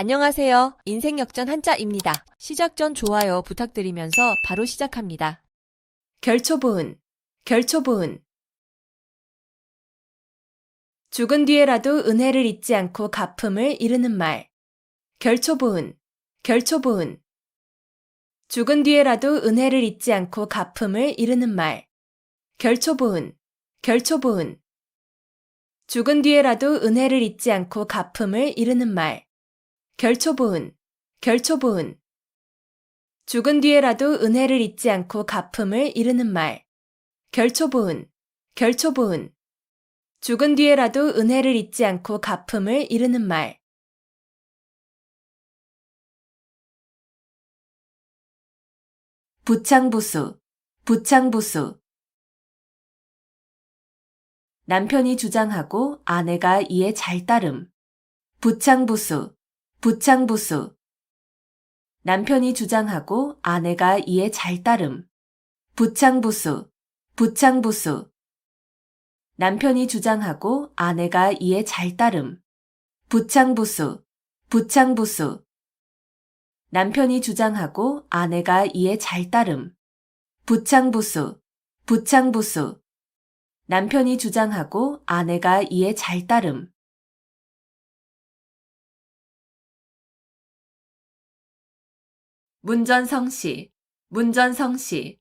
안녕하세요. 인생역전 한자입니다. 시작 전 좋아요 부탁드리면서 바로 시작합니다. 결초보은, 결초보은. 죽은 뒤에라도 은혜를 잊지 않고 갚음을 이루는 말. 결초보은, 결초보은. 죽은 뒤에라도 은혜를 잊지 않고 갚음을 이루는 말. 결초보은, 결초보은. 죽은 뒤에라도 은혜를 잊지 않고 갚음을 이루는 말. 결초보은, 결초보은. 죽은 뒤에라도 은혜를 잊지 않고 갚음을 이루는 말. 결초보은, 결초보은. 죽은 뒤에라도 은혜를 잊지 않고 갚음을 이루는 말. 부창부수, 부창부수. 남편이 주장하고 아내가 이에 잘 따름. 부창부수, 부창부수. 남편이 주장하고 아내가 이에 잘 따름. 부창부수, 부창부수. 남편이 주장하고 아내가 이에 잘 따름. 부창부수, 부창부수. 남편이 주장하고 아내가 이에 잘 따름. 부창부수, 부창부수. 남편이 주장하고 아내가 이에 잘 따름. 문전성시, 문전성시.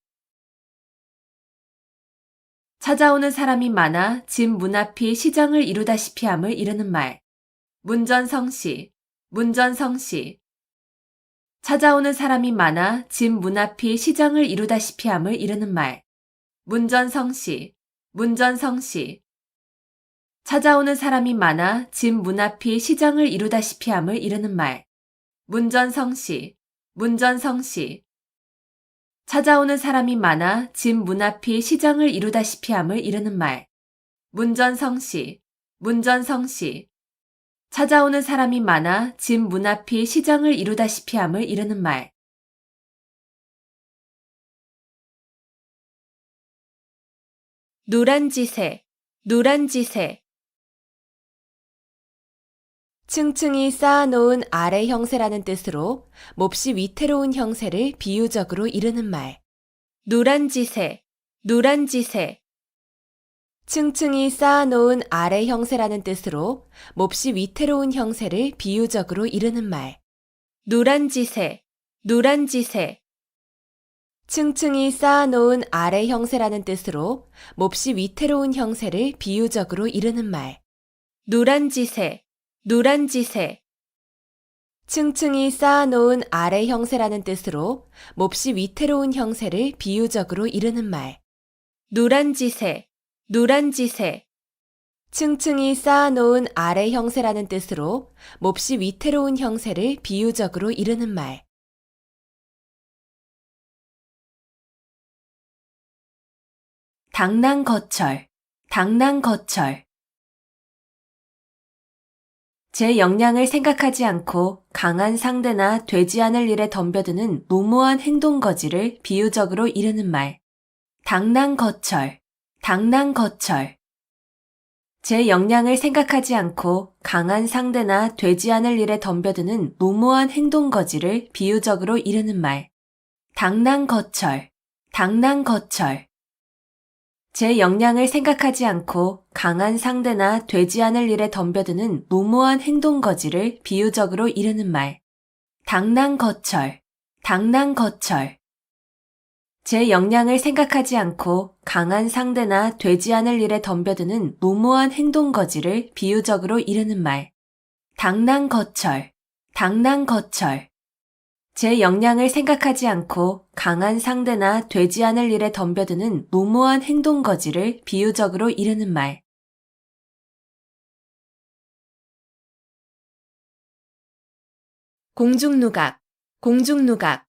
찾아오는 사람이 많아 집 문 앞이 시장을 이루다시피 함을 이루는 말. 문전성시, 문전성시. 찾아오는 사람이 많아 집 문 앞이 시장을 이루다시피 함을 이루는 말. 문전성시, 문전성시. 찾아오는 사람이 많아 집 문 앞이 시장을 이루다시피 함을 이루는 말. 문전성시, 문전성시. 찾아오는 사람이 많아 집 문 앞이 시장을 이루다시피 함을 이루는 말. 문전성시, 문전성시. 찾아오는 사람이 많아 집 문 앞이 시장을 이루다시피 함을 이루는 말. 누란지세, 누란지세. 층층이 쌓아놓은 아래 형세라는 뜻으로 몹시 위태로운 형세를 비유적으로 이르는 말. 누란지세, 누란지세. 층층이 쌓아놓은 아래 형세라는 뜻으로 몹시 위태로운 형세를 비유적으로 이르는 말. 누란지세, 누란지세. 층층이 쌓아놓은 아래 형세라는 뜻으로 몹시 위태로운 형세를 비유적으로 이르는 말. 누란지세, 누란지세. 층층이 쌓아놓은 아래 형세라는 뜻으로 몹시 위태로운 형세를 비유적으로 이르는 말. 누란지세, 누란지세. 층층이 쌓아놓은 아래 형세라는 뜻으로 몹시 위태로운 형세를 비유적으로 이르는 말. 당랑거철, 당랑거철. 제 역량을 생각하지 않고 강한 상대나 되지 않을 일에 덤벼드는 무모한 행동거지를 비유적으로 이르는 말. 당랑거철, 당랑거철. 제 역량을 생각하지 않고 강한 상대나 되지 않을 일에 덤벼드는 무모한 행동거지를 비유적으로 이르는 말. 당랑거철, 당랑거철. 제 역량을 생각하지 않고 강한 상대나 되지 않을 일에 덤벼드는 무모한 행동거지를 비유적으로 이르는 말. 당랑거철, 당랑거철. 제 역량을 생각하지 않고 강한 상대나 되지 않을 일에 덤벼드는 무모한 행동거지를 비유적으로 이르는 말. 당랑거철, 당랑거철. 제 역량을 생각하지 않고 강한 상대나 되지 않을 일에 덤벼드는 무모한 행동거지를 비유적으로 이르는 말. 공중누각, 공중누각.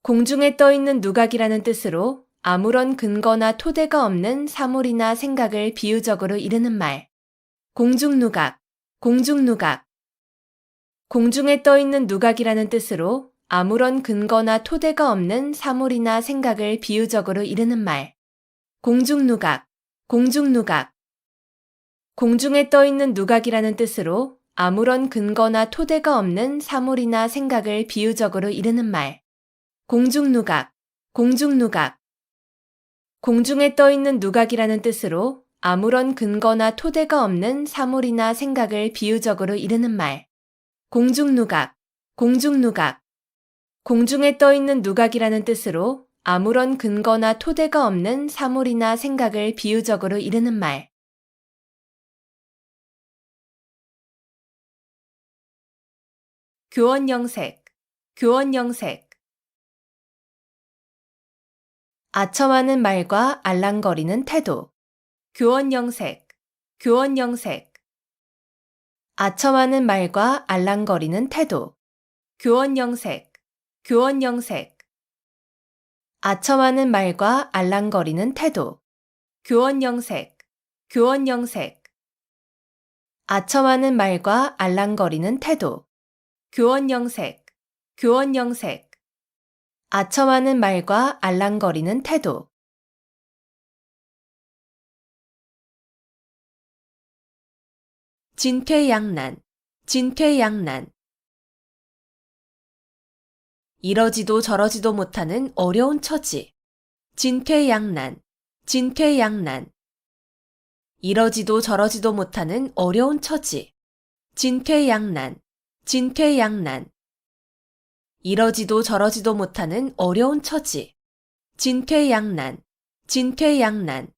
공중에 떠있는 누각이라는 뜻으로 아무런 근거나 토대가 없는 사물이나 생각을 비유적으로 이르는 말. 공중누각, 공중누각. 공중에 떠있는 누각이라는 뜻으로 아무런 근거나 토대가 없는 사물이나 생각을 비유적으로 이르는 말. 공중누각, 공중누각. 공중에 떠있는 누각이라는 뜻으로 아무런 근거나 토대가 없는 사물이나 생각을 비유적으로 이르는 말. 공중누각, 공중누각. 공중에 떠 있는 누각이라는 뜻으로 아무런 근거나 토대가 없는 사물이나 생각을 비유적으로 이르는 말. 공중누각, 공중누각. 공중에 떠 있는 누각이라는 뜻으로 아무런 근거나 토대가 없는 사물이나 생각을 비유적으로 이르는 말. 교원영색, 교원영색. 아첨하는 말과 알랑거리는 태도. 교원영색, 교원영색. 아첨하는 말과 알랑거리는 태도. 교원영색, 교원영색. 아첨하는 말과 알랑거리는 태도. 교원영색, 교원영색. 아첨하는 말과 알랑거리는 태도. 교원영색, 교원영색. 아첨하는 말과 알랑거리는 태도. 진퇴양난, 진퇴양난. 이러지도 저러지도 못하는 어려운 처지. 진퇴양난, 진퇴양난. 이러지도 저러지도 못하는 어려운 처지. 진퇴양난, 진퇴양난. 이러지도 저러지도 못하는 어려운 처지. 진퇴양난, 진퇴양난.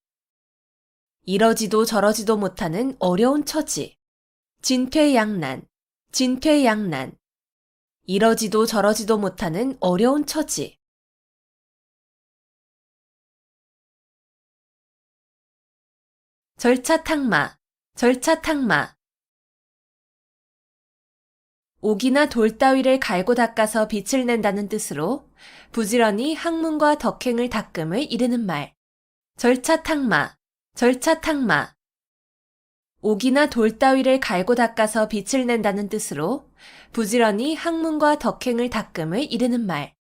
이러지도 저러지도 못하는 어려운 처지. 진퇴양난, 진퇴양난. 이러지도 저러지도 못하는 어려운 처지. 절차탕마, 절차탕마. 옥이나 돌 따위를 갈고 닦아서 빛을 낸다는 뜻으로 부지런히 학문과 덕행을 닦음을 이르는 말. 절차탕마, 절차탕마. 옥이나 돌 따위를 갈고 닦아서 빛을 낸다는 뜻으로 부지런히 학문과 덕행을 닦음을 이르는 말.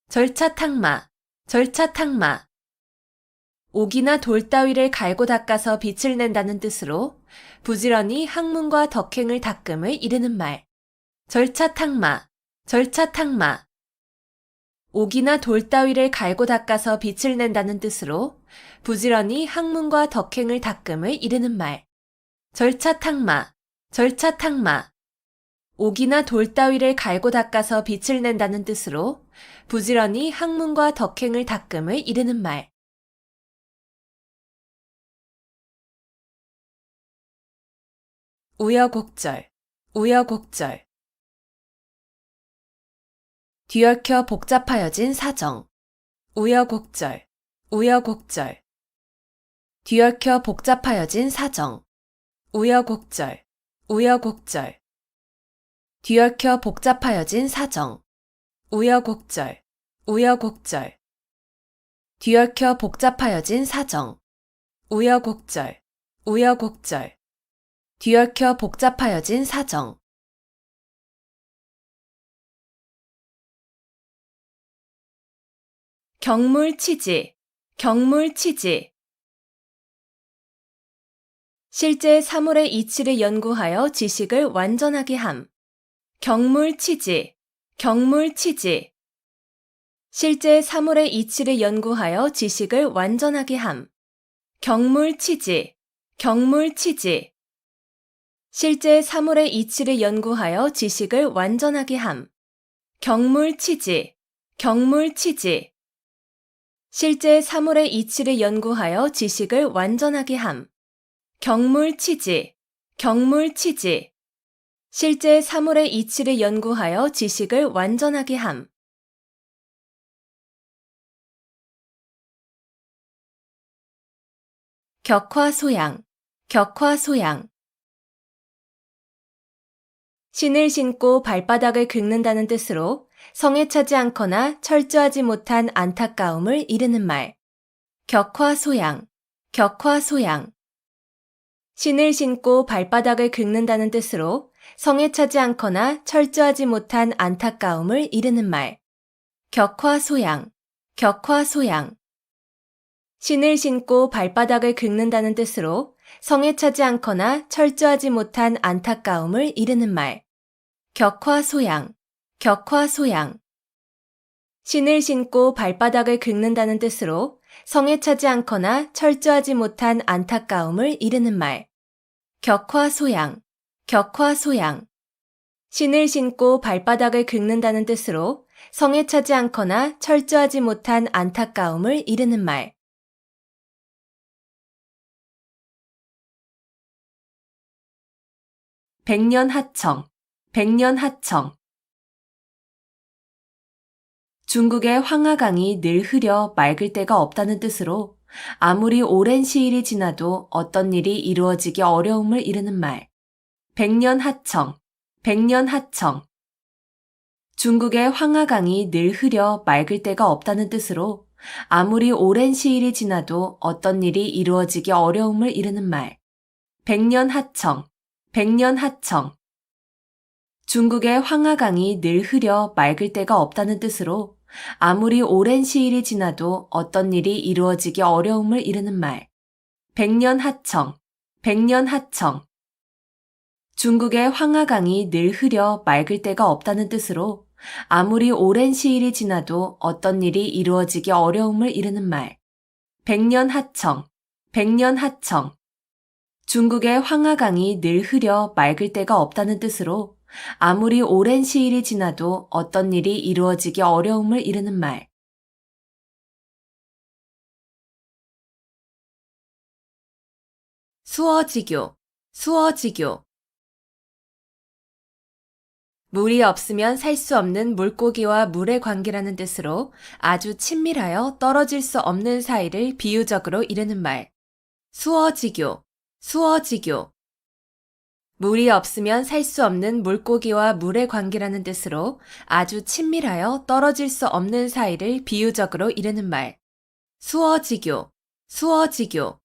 절차탕마, 절차탕마. 옥이나 돌 따위를 갈고 닦아서 빛을 낸다는 뜻으로 부지런히 학문과 덕행을 닦음을 이르는 말. 절차탕마, 절차탕마. 옥이나 돌 따위를 갈고 닦아서 빛을 낸다는 뜻으로 부지런히 학문과 덕행을 닦음을 이르는 말. 절차탕마, 절차탕마. 옥이나 돌 따위를 갈고 닦아서 빛을 낸다는 뜻으로 부지런히 학문과 덕행을 닦음을 이르는 말. 우여곡절, 우여곡절. 뒤얽혀 복잡하여진 사정. 우여곡절, 우여곡절. 뒤얽혀 복잡하여진 사정. 우여곡절, 우여곡절. 뒤얽혀 복잡하여진 사정. 우여곡절, 우여곡절. 뒤얽혀 복잡하여진 사정. 우여곡절, 우여곡절. 뒤얽혀 복잡하여진 사정. 경물치지, 경물치지. 실제 사물의 이치를 연구하여 지식을 완전하게 함. 경물치지, 경물치지. 실제 사물의 이치를 연구하여 지식을 완전하게 함. 경물치지, 경물치지. 실제 사물의 이치를 연구하여 지식을 완전하게 함. 경물치지, 경물치지. 실제 사물의 이치를 연구하여 지식을 완전하게 함. 경물치지, 경물치지. 실제 사물의 이치를 연구하여 지식을 완전하게 함. 격화소양, 격화소양. 신을 신고 발바닥을 긁는다는 뜻으로 성에 차지 않거나 철저하지 못한 안타까움을 이르는 말. 격화소양, 격화소양. 신을 신고 발바닥을 긁는다는 뜻으로 성에 차지 않거나 철저하지 못한 안타까움을 이르는 말. 격화소양, 격화소양. 신을 신고 발바닥을 긁는다는 뜻으로 성에 차지 않거나 철저하지 못한 안타까움을 이르는 말. 격화소양, 격화소양. 신을 신고 발바닥을 긁는다는 뜻으로 성에 차지 않거나 철저하지 못한 안타까움을 이르는 말. 격화소양, 격화소양. 신을 신고 발바닥을 긁는다는 뜻으로 성에 차지 않거나 철저하지 못한 안타까움을 이르는 말. 백년하청, 백년하청. 중국의 황하강이 늘 흐려 맑을 때가 없다는 뜻으로 아무리 오랜 시일이 지나도 어떤 일이 이루어지기 어려움을 이르는 말. 백년하청, 백년하청. 중국의 황하강이 늘 흐려 맑을 때가 없다는 뜻으로 아무리 오랜 시일이 지나도 어떤 일이 이루어지기 어려움을 이르는 말. 백년하청, 백년하청. 중국의 황하강이 늘 흐려 맑을 때가 없다는 뜻으로 아무리 오랜 시일이 지나도 어떤 일이 이루어지기 어려움을 이르는 말. 백년하청, 백년하청. 중국의 황하강이 늘 흐려 맑을 때가 없다는 뜻으로 아무리 오랜 시일이 지나도 어떤 일이 이루어지기 어려움을 이르는 말. 백년하청, 백년하청. 중국의 황하강이 늘 흐려 맑을 때가 없다는 뜻으로 아무리 오랜 시일이 지나도 어떤 일이 이루어지기 어려움을 이르는 말. 수어지교, 수어지교. 물이 없으면 살 수 없는 물고기와 물의 관계라는 뜻으로 아주 친밀하여 떨어질 수 없는 사이를 비유적으로 이르는 말. 수어지교, 수어지교. 물이 없으면 살 수 없는 물고기와 물의 관계라는 뜻으로 아주 친밀하여 떨어질 수 없는 사이를 비유적으로 이르는 말. 수어지교, 수어지교.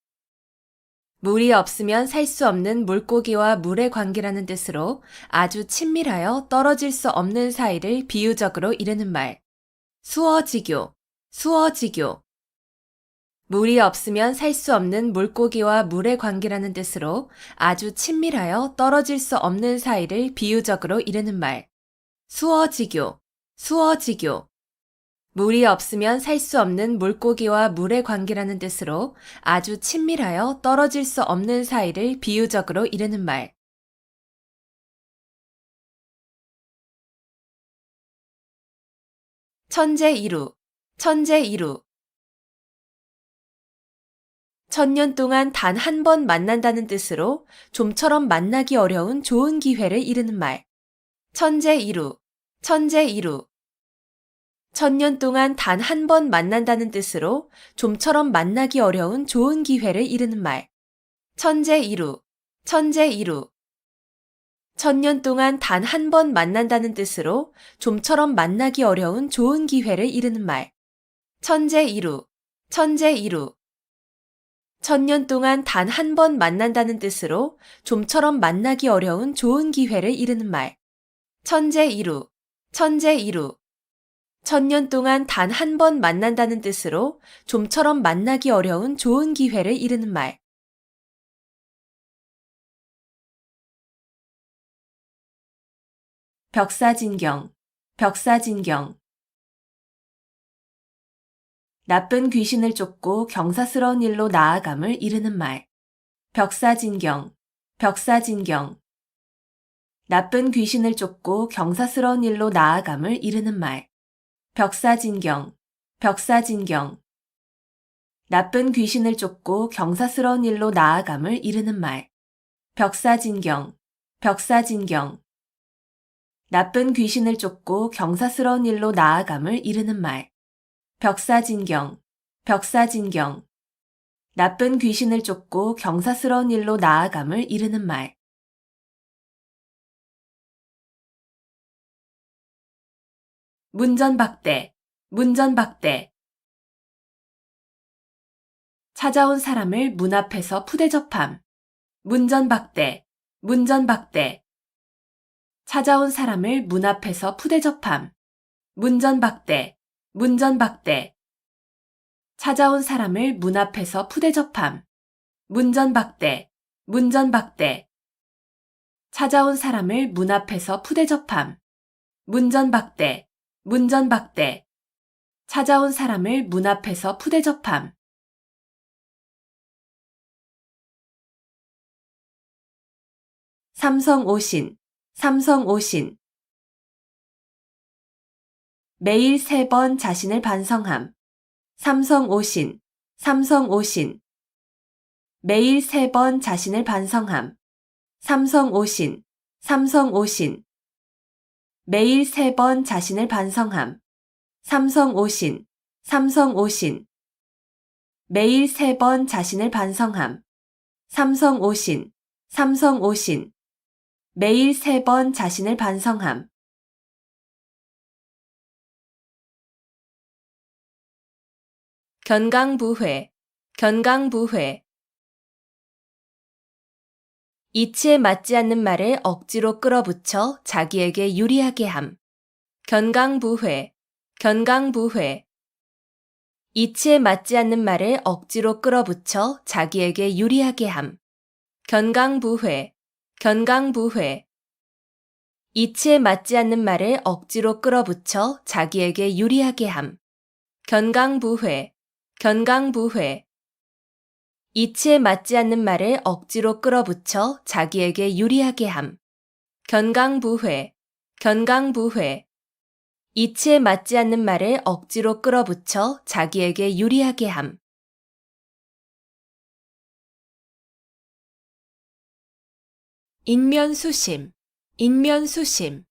물이 없으면 살 수 없는 물고기와 물의 관계라는 뜻으로 아주 친밀하여 떨어질 수 없는 사이를 비유적으로 이르는 말. 수어지교, 수어지교. 물이 없으면 살 수 없는 물고기와 물의 관계라는 뜻으로 아주 친밀하여 떨어질 수 없는 사이를 비유적으로 이르는 말. 수어지교, 수어지교. 물이 없으면 살 수 없는 물고기와 물의 관계라는 뜻으로 아주 친밀하여 떨어질 수 없는 사이를 비유적으로 이르는 말. 천재이루, 천재이루. 천년 동안 단 한 번 만난다는 뜻으로 좀처럼 만나기 어려운 좋은 기회를 이르는 말. 천재이루, 천재이루. 천년 동안 단 한 번 만난다는 뜻으로 좀처럼 만나기 어려운 좋은 기회를 이르는 말. 천재이루, 천재이루. 천년 동안 단 한 번 만난다는 뜻으로 좀처럼 만나기 어려운 좋은 기회를 이르는 말. 천재이루, 천재이루. 천년 동안 단 한 번 만난다는 뜻으로 좀처럼 만나기 어려운 좋은 기회를 이르는 말. 천재이루, 천재이루. 천년 동안 단 한 번 만난다는 뜻으로 좀처럼 만나기 어려운 좋은 기회를 이르는 말. 벽사진경, 벽사진경. 나쁜 귀신을 쫓고 경사스러운 일로 나아감을 이르는 말. 벽사진경, 벽사진경. 나쁜 귀신을 쫓고 경사스러운 일로 나아감을 이르는 말. 벽사진경, 벽사진경. 나쁜 귀신을 쫓고 경사스러운 일로 나아감을 이르는 말. 벽사진경, 벽사진경. 나쁜 귀신을 쫓고 경사스러운 일로 나아감을 이르는 말. 벽사진경, 벽사진경. 나쁜 귀신을 쫓고 경사스러운 일로 나아감을 이르는 말. 문전박대, 문전박대. 찾아온 사람을 문 앞에서 푸대접함. 문전박대, 문전박대. 찾아온 사람을 문 앞에서 푸대접함. 문전박대, 문전박대. 찾아온 사람을 문 앞에서 푸대접함. 문전박대, 문전박대. 찾아온 사람을 문 앞에서 푸대접함. 문전박대, 문전박대. 찾아온 사람을 문 앞에서 푸대접함. 삼성오신, 삼성오신. 매일 3번 자신을 반성함. 삼성오신, 삼성오신. 매일 3번 자신을 반성함. 삼성오신, 삼성오신. 매일 3번 자신을 반성함. 삼성오신, 삼성오신. 매일 3번 자신을 반성함. 삼성오신, 삼성오신. 매일 3번 자신을 반성함. 견강부회, 견강부회. 이치에 맞지 않는 말을 억지로 끌어붙여 자기에게 유리하게 함. 견강부회, 견강부회. 이치에 맞지 않는 말을 억지로 끌어붙여 자기에게 유리하게 함. 견강부회, 견강부회. 이치에 맞지 않는 말을 억지로 끌어붙여 자기에게 유리하게 함. 견강부회, 견강부회. 이치에 맞지 않는 말을 억지로 끌어붙여 자기에게 유리하게 함. 견강부회, 견강부회. 이치에 맞지 않는 말을 억지로 끌어붙여 자기에게 유리하게 함. 인면수심, 인면수심.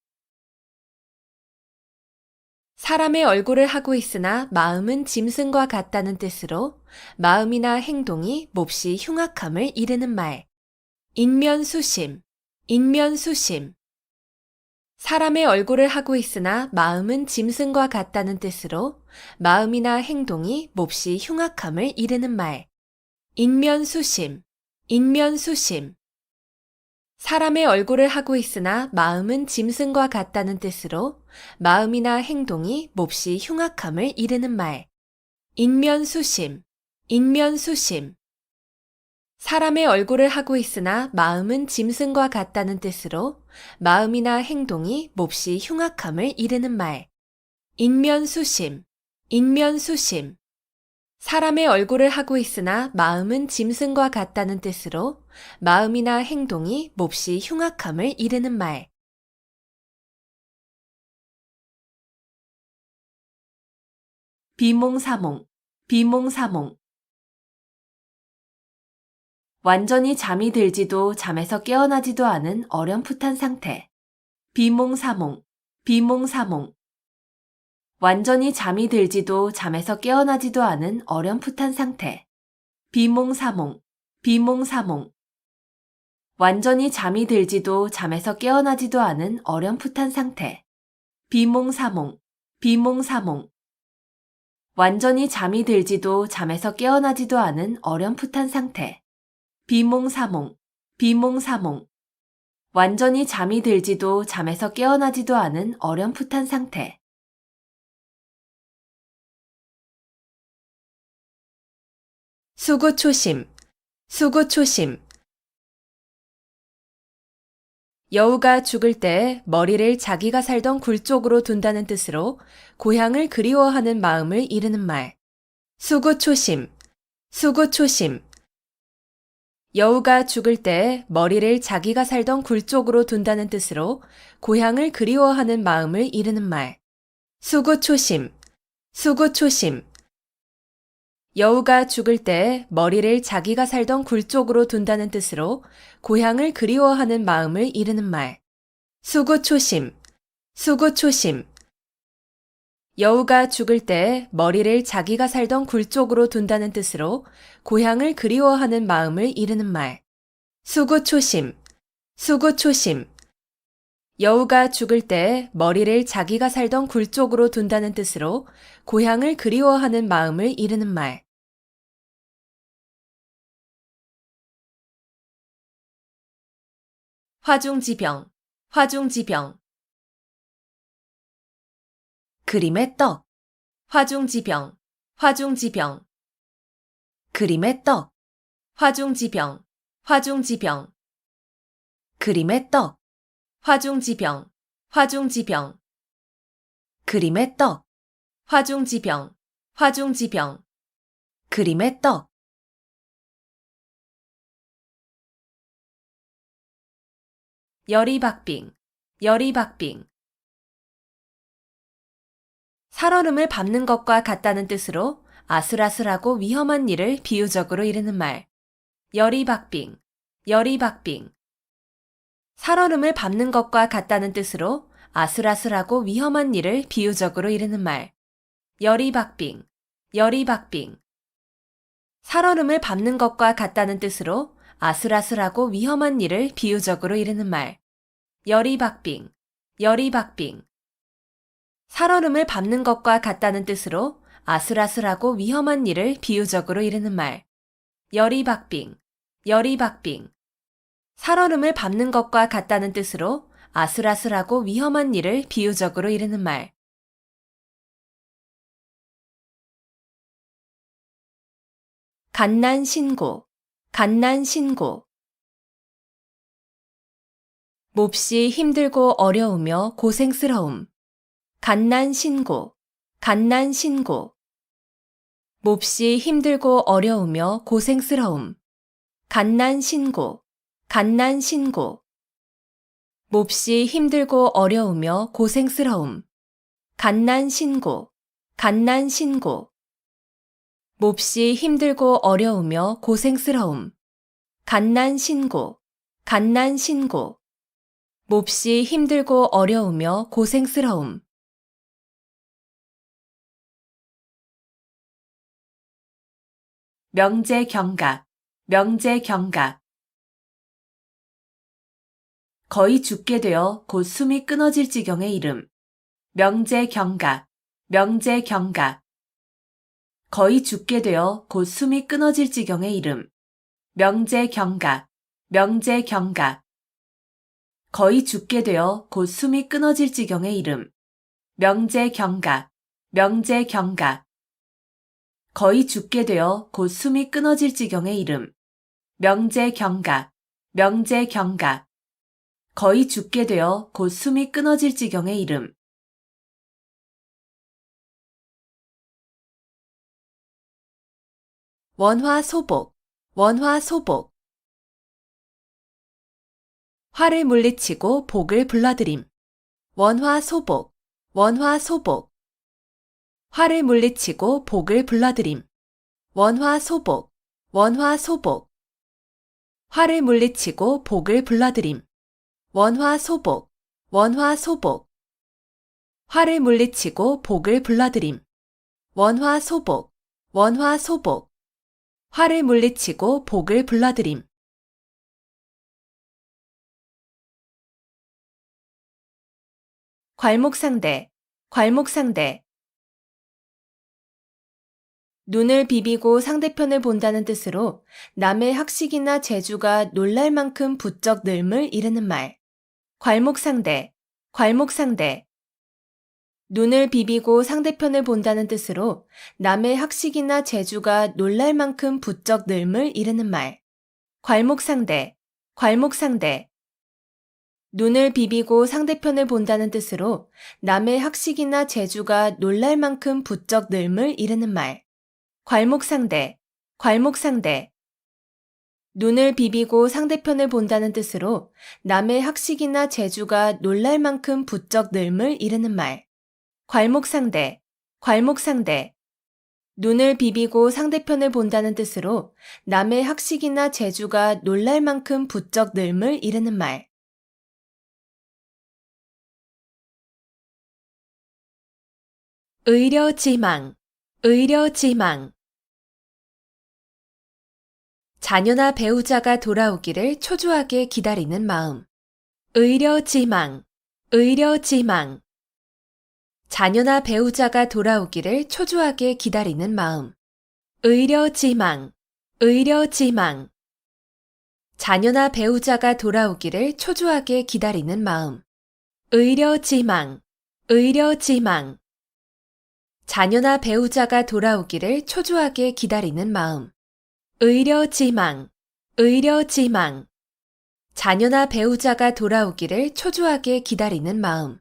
사람의 얼굴을 하고 있으나 마음은 짐승과 같다는 뜻으로 마음이나 행동이 몹시 흉악함을 이르는 말. 인면수심, 인면수심. 사람의 얼굴을 하고 있으나 마음은 짐승과 같다는 뜻으로 마음이나 행동이 몹시 흉악함을 이르는 말. 인면수심, 인면수심. 사람의 얼굴을 하고 있으나 마음은 짐승과 같다는 뜻으로 마음이나 행동이 몹시 흉악함을 이르는 말. 인면수심, 인면수심. 사람의 얼굴을 하고 있으나 마음은 짐승과 같다는 뜻으로 마음이나 행동이 몹시 흉악함을 이르는 말. 인면수심, 인면수심. 사람의 얼굴을 하고 있으나 마음은 짐승과 같다는 뜻으로 마음이나 행동이 몹시 흉악함을 이르는 말. 비몽사몽, 비몽사몽. 완전히 잠이 들지도 잠에서 깨어나지도 않은 어렴풋한 상태. 비몽사몽, 비몽사몽. 완전히 잠이 들지도 잠에서 깨어나지도 않은 어렴풋한 상태. 비몽사몽, 비몽사몽. 완전히 잠이 들지도 잠에서 깨어나지도 않은 어렴풋한 상태. 비몽사몽, 비몽사몽. 완전히 잠이 들지도 잠에서 깨어나지도 않은 어렴풋한 상태. 비몽사몽, 비몽사몽. 완전히 잠이 들지도 잠에서 깨어나지도 않은 어렴풋한 상태. 수구초심, 수구초심. 여우가 죽을 때 머리를 자기가 살던 굴 쪽으로 둔다는 뜻으로 고향을 그리워하는 마음을 이르는 말. 수구초심, 수구초심. 여우가 죽을 때 머리를 자기가 살던 굴 쪽으로 둔다는 뜻으로 고향을 그리워하는 마음을 이르는 말. 수구초심, 수구초심. 여우가 죽을 때 머리를 자기가 살던 굴 쪽으로 둔다는 뜻으로 고향을 그리워하는 마음을 이르는 말. 수구초심, 수구초심. 여우가 죽을 때 머리를 자기가 살던 굴 쪽으로 둔다는 뜻으로 고향을 그리워하는 마음을 이르는 말. 수구초심, 수구초심. 여우가 죽을 때 머리를 자기가 살던 굴 쪽으로 둔다는 뜻으로 고향을 그리워하는 마음을 이르는 말. 화중지병, 화중지병. 그림의 떡, 화중지병, 화중지병. 그림의 떡, 화중지병, 화중지병. 그림의 떡. 화중지병. 화중지병. 그림의 떡. 화중지병. 화중지병. 그림의 떡. 열이박빙. 열이박빙. 살얼음을 밟는 것과 같다는 뜻으로 아슬아슬하고 위험한 일을 비유적으로 이르는 말. 열이박빙. 열이박빙. 살얼음을 밟는 것과 같다는 뜻으로 아슬아슬하고 위험한 일을 비유적으로 이르는 말. 열이박빙. 열이박빙. 살얼음을 밟는 것과 같다는 뜻으로 아슬아슬하고 위험한 일을 비유적으로 이르는 말. 열이박빙. 열이박빙. 살얼음을 밟는 것과 같다는 뜻으로 아슬아슬하고 위험한 일을 비유적으로 이르는 말. 열이박빙. 열이박빙. 살얼음을 밟는 것과 같다는 뜻으로 아슬아슬하고 위험한 일을 비유적으로 이르는 말. 갓난신고. 갓난신고. 몹시 힘들고 어려우며 고생스러움. 갓난신고. 갓난신고. 몹시 힘들고 어려우며 고생스러움. 갓난신고. 갓난신고. 몹시 힘들고 어려우며 고생스러움. 갓난신고. 갓난신고. 몹시 힘들고 어려우며 고생스러움. 갓난신고. 갓난신고. 몹시 힘들고 어려우며 고생스러움. 명제경각. 명제경각. 거의 죽게 되어 곧 숨이 끊어질 지경의 이름. 명제경각. 명제경각. 거의 죽게 되어 곧 숨이 끊어질 지경의 이름. 명제경각. 명제경각. 거의 죽게 되어 곧 숨이 끊어질 지경의 이름. 명제경각. 명제경각. 거의 죽게 되어 곧 숨이 끊어질 지경의 이름. 명제경각. 명제경각. 거의 죽게 되어 곧 숨이 끊어질 지경의 이름. 원화소복. 원화소복. 화를 물리치고 복을 불러들임. 원화소복. 원화소복. 화를 물리치고 복을 불러들임. 원화소복. 원화소복. 화를 물리치고 복을 불러들임. 원화소복. 원화소복. 화를 물리치고 복을 불러들임. 원화소복. 원화소복. 화를 물리치고 복을 불러들임. 괄목상대. 괄목상대. 눈을 비비고 상대편을 본다는 뜻으로 남의 학식이나 재주가 놀랄 만큼 부쩍 늘음을 이르는 말. 괄목상대. 괄목상대. 눈을 비비고 상대편을 본다는 뜻으로 남의 학식이나 재주가 놀랄 만큼 부쩍 늘음을 이르는 말. 괄목상대. 괄목상대. 눈을 비비고 상대편을 본다는 뜻으로 남의 학식이나 재주가 놀랄 만큼 부쩍 늘음을 이르는 말. 괄목상대. 괄목상대. 눈을 비비고 상대편을 본다는 뜻으로 남의 학식이나 재주가 놀랄 만큼 부쩍 늘음을 이르는 말. 괄목상대. 괄목상대. 눈을 비비고 상대편을 본다는 뜻으로 남의 학식이나 재주가 놀랄 만큼 부쩍 늘음을 이르는 말. 의려지망. 의려지망. 자녀나 배우자가 돌아오기를 초조하게 기다리는 마음. 의려지망. 의려지망. 자녀나 배우자가 돌아오기를 초조하게 기다리는 마음. 의려지망. 의려지망. 자녀나 배우자가 돌아오기를 초조하게 기다리는 마음. 의려지망. 의려지망. 자녀나 배우자가 돌아오기를 초조하게 기다리는 마음. 의려지망. 의려지망. 자녀나 배우자가 돌아오기를 초조하게 기다리는 마음.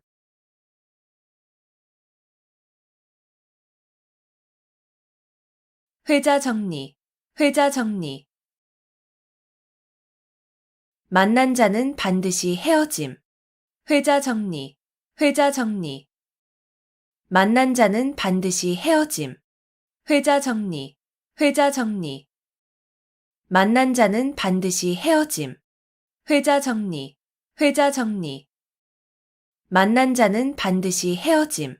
회자 정리, 회자 정리. 만난 자는 반드시 헤어짐. 회자 정리, 회자 정리. 만난 자는 반드시 헤어짐. 회자 정리, 회자 정리. 만난 자는 반드시 헤어짐. 회자 정리, 회자 정리. 만난 자는 반드시 헤어짐.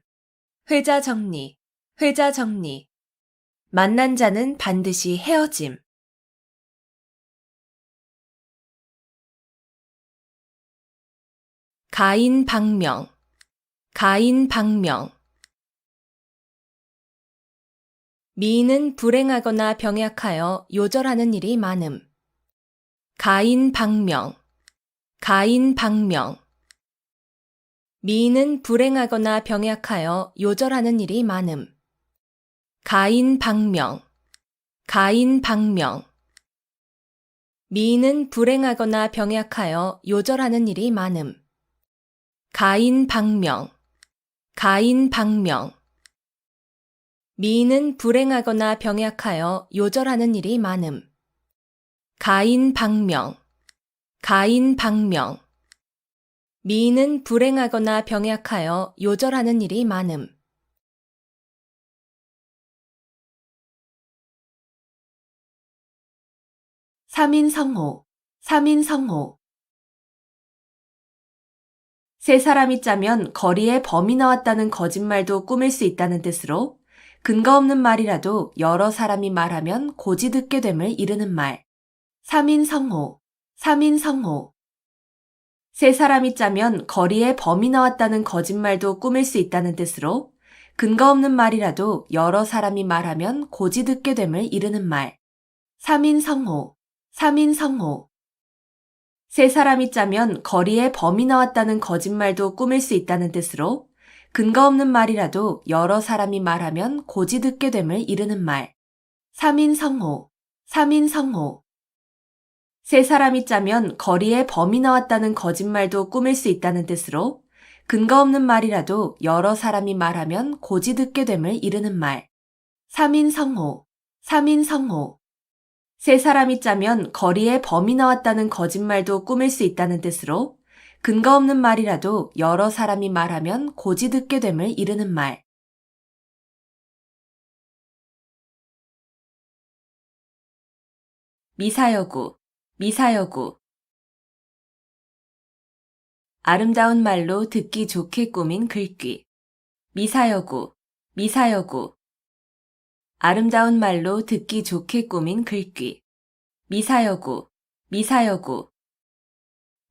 회자 정리, 회자 정리. 만난 자는 반드시 헤어짐. 가인방명, 가인방명. 미인은 불행하거나 병약하여 요절하는 일이 많음. 가인방명, 가인방명. 미인은 불행하거나 병약하여 요절하는 일이 많음. 가인방명, 가인방명. 미인은 불행하거나 병약하여 요절하는 일이 많음. 가인방명, 가인방명. 미인은 불행하거나 병약하여 요절하는 일이 많음. 가인방명, 가인방명. 미인은 불행하거나 병약하여 요절하는 일이 많음. 삼인성호, 삼인성호. 세 사람이 짜면 거리에 범이 나왔다는 거짓말도 꾸밀 수 있다는 뜻으로 근거 없는 말이라도 여러 사람이 말하면 고지 듣게 됨을 이르는 말. 삼인성호, 삼인성호. 세 사람이 짜면 거리에 범이 나왔다는 거짓말도 꾸밀 수 있다는 뜻으로 근거 없는 말이라도 여러 사람이 말하면 고지 듣게 됨을 이르는 말. 삼인성호, 삼인성호. 세 사람이 짜면 거리에 범이 나왔다는 거짓말도 꾸밀 수 있다는 뜻으로 근거 없는 말이라도 여러 사람이 말하면 고지 듣게 됨을 이르는 말. 삼인성호, 삼인성호. 세 사람이 짜면 거리에 범이 나왔다는 거짓말도 꾸밀 수 있다는 뜻으로 근거 없는 말이라도 여러 사람이 말하면 고지 듣게 됨을 이르는 말. 삼인성호, 삼인성호. 세 사람이 짜면 거리에 범이 나왔다는 거짓말도 꾸밀 수 있다는 뜻으로 근거 없는 말이라도 여러 사람이 말하면 고지 듣게 됨을 이르는 말. 미사여구, 미사여구. 아름다운 말로 듣기 좋게 꾸민 글귀. 미사여구, 미사여구. 아름다운 말로 듣기 좋게 꾸민 글귀. 미사여구, 미사여구.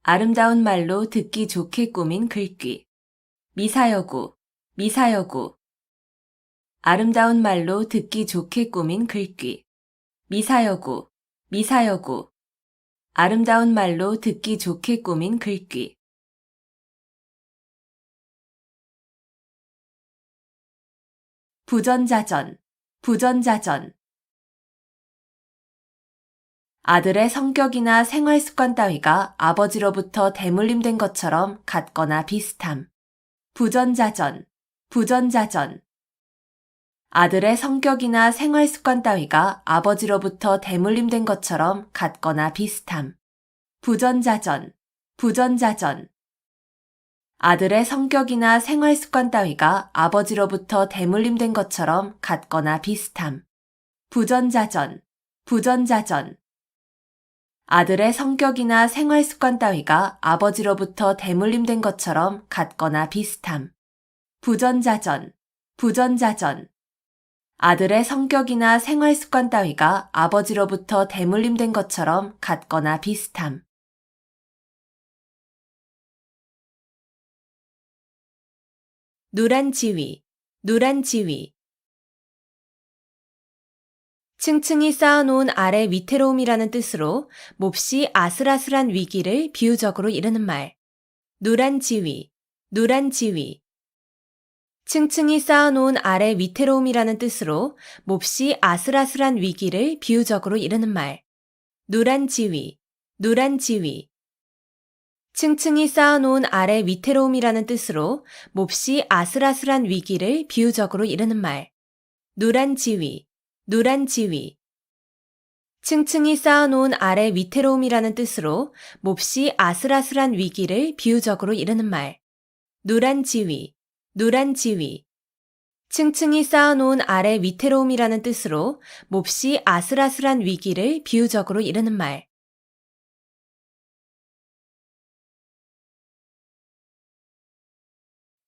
아름다운 말로 듣기 좋게 꾸민 글귀. 미사여구, 미사여구. 아름다운 말로 듣기 좋게 꾸민 글귀. 미사여구, 미사여구. 아름다운 말로 듣기 좋게 꾸민 글귀. 부전자전, 부전자전. 아들의 성격이나 생활 습관 따위가 아버지로부터 대물림된 것처럼 같거나 비슷함. 부전자전, 부전자전. 아들의 성격이나 생활 습관 따위가 아버지로부터 대물림된 것처럼 같거나 비슷함. 부전자전, 부전자전. 아들의 성격이나 생활 습관 따위가 아버지로부터 대물림된 것처럼 같거나 비슷함. 부전자전, 부전자전. 아들의 성격이나 생활 습관 따위가 아버지로부터 대물림된 것처럼 같거나 비슷함. 부전자전, 부전자전. 아들의 성격이나 생활 습관 따위가 아버지로부터 대물림된 것처럼 같거나 비슷함. 누란 지위, 누란 지위. 층층이 쌓아놓은 아래 위태로움이라는 뜻으로 몹시 아슬아슬한 위기를 비유적으로 이르는 말. 누란 지위, 누란 지위. 층층이 쌓아놓은 아래 위태로움이라는 뜻으로 몹시 아슬아슬한 위기를 비유적으로 이르는 말. 노란 지위, 노란 지위. 층층이 쌓아놓은 아래 위태로움이라는 뜻으로 몹시 아슬아슬한 위기를 비유적으로 이르는 말. 노란 지위, 노란 지위. 층층이 쌓아놓은 아래 위태로움이라는 뜻으로 몹시 아슬아슬한 위기를 비유적으로 이르는 말. 노란 지위, 노란 지위. 층층이 쌓아놓은 아래 위태로움이라는 뜻으로 몹시 아슬아슬한 위기를 비유적으로 이르는 말.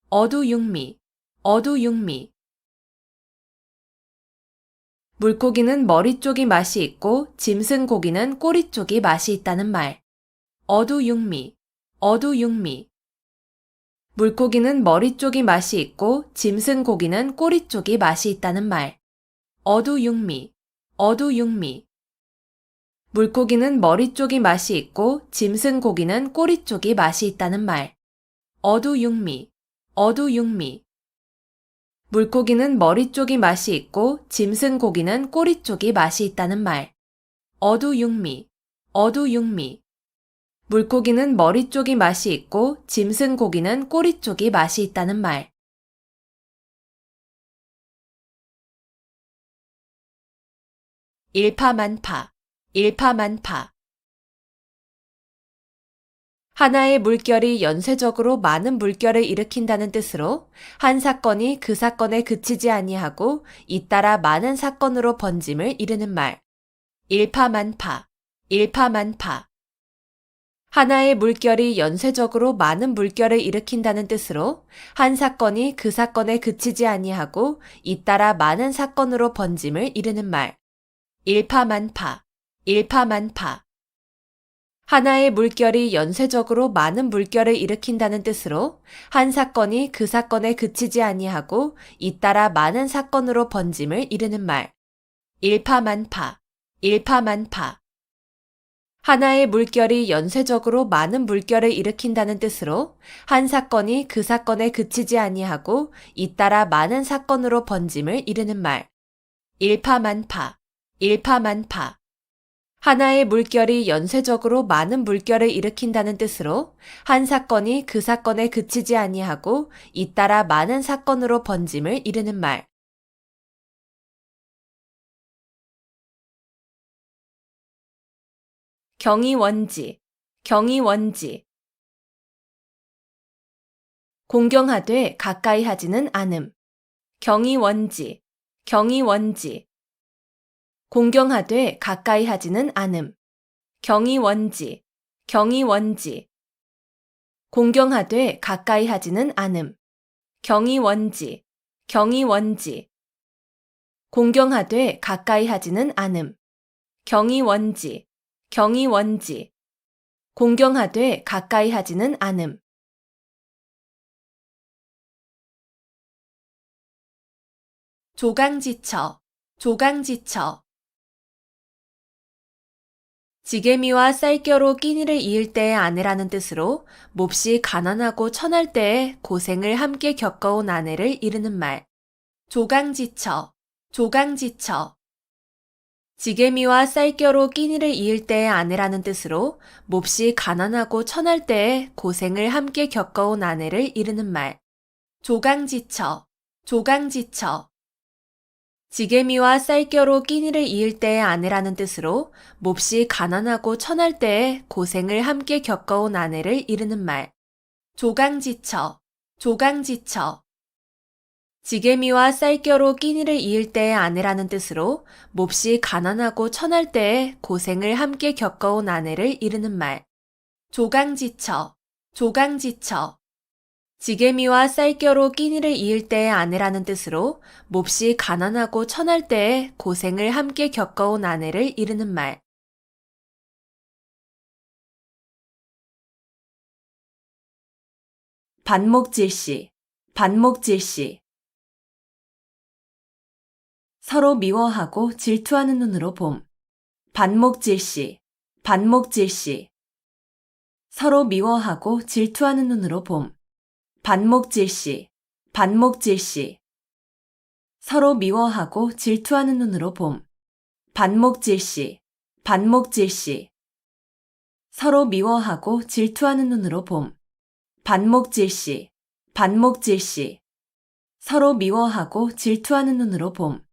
어두육미, 어두육미. 물고기는 머리 쪽이 맛이 있고 짐승 고기는 꼬리 쪽이 맛이 있다는 말. 어두육미, 어두육미. 물고기는 머리 쪽이 맛이 있고 짐승 고기는 꼬리 쪽이 맛이 있다는 말. 어두육미, 어두육미. 물고기는 머리 쪽이 맛이 있고 짐승 고기는 꼬리 쪽이 맛이 있다는 말. 어두육미, 어두육미. 물고기는 머리 쪽이 맛이 있고 짐승 고기는 꼬리 쪽이 맛이 있다는 말. 어두육미, 어두육미. 물고기는 머리 쪽이 맛이 있고 짐승 고기는 꼬리 쪽이 맛이 있다는 말. 일파만파, 일파만파. 하나의 물결이 연쇄적으로 많은 물결을 일으킨다는 뜻으로 한 사건이 그 사건에 그치지 아니하고 잇따라 많은 사건으로 번짐을 이르는 말. 일파만파, 일파만파. 하나의 물결이 연쇄적으로 많은 물결을 일으킨다는 뜻으로 한 사건이 그 사건에 그치지 아니하고 잇따라 많은 사건으로 번짐을 이르는 말. 일파만파, 일파만파. 하나의 물결이 연쇄적으로 많은 물결을 일으킨다는 뜻으로 한 사건이 그 사건에 그치지 아니하고 잇따라 많은 사건으로 번짐을 이르는 말. 일파만파, 일파만파. 하나의 물결이 연쇄적으로 많은 물결을 일으킨다는 뜻으로 한 사건이 그 사건에 그치지 아니하고 잇따라 많은 사건으로 번짐을 이르는 말. 일파만파, 일파만파. 하나의 물결이 연쇄적으로 많은 물결을 일으킨다는 뜻으로 한 사건이 그 사건에 그치지 아니하고 잇따라 많은 사건으로 번짐을 이르는 말. 경이원지, 경이원지. 공경하되 가까이 하지는 않음. 경이원지, 경이원지. 공경하되 가까이 하지는 않음. 경이원지, 경이원지. 공경하되 가까이 하지는 않음. 경이원지, 경이원지. 공경하되 가까이 하지는 않음. 경이원지, 경이원지. 공경하되 가까이 하지는 않음. 조강지처, 조강지처. 지게미와 쌀겨로 끼니를 이을 때의 아내라는 뜻으로 몹시 가난하고 천할 때에 고생을 함께 겪어온 아내를 이르는 말. 조강지처, 조강지처. 지게미와 쌀겨로 끼니를 이을 때의 아내라는 뜻으로 몹시 가난하고 천할 때에 고생을 함께 겪어온 아내를 이르는 말. 조강지처, 조강지처. 지게미와 쌀겨로 끼니를 이을 때의 아내라는 뜻으로 몹시 가난하고 천할 때에 고생을 함께 겪어온 아내를 이르는 말. 조강지처, 조강지처. 지게미와 쌀겨로 끼니를 이을 때의 아내라는 뜻으로 몹시 가난하고 천할 때에 고생을 함께 겪어온 아내를 이르는 말. 조강지처, 조강지처. 지게미와 쌀겨로 끼니를 이을 때의 아내라는 뜻으로 몹시 가난하고 천할 때에 고생을 함께 겪어온 아내를 이르는 말. 반목질시, 반목질시. 서로 미워하고 질투하는 눈으로 봄. 반목질시, 반목질시. 서로 미워하고 질투하는 눈으로 봄. 반목질시, 반목질시. 서로 미워하고 질투하는 눈으로 봄. 반목질시, 반목질시. 서로 미워하고 질투하는 눈으로 봄. 반목질시, 반목질시. 서로 미워하고 질투하는 눈으로 봄.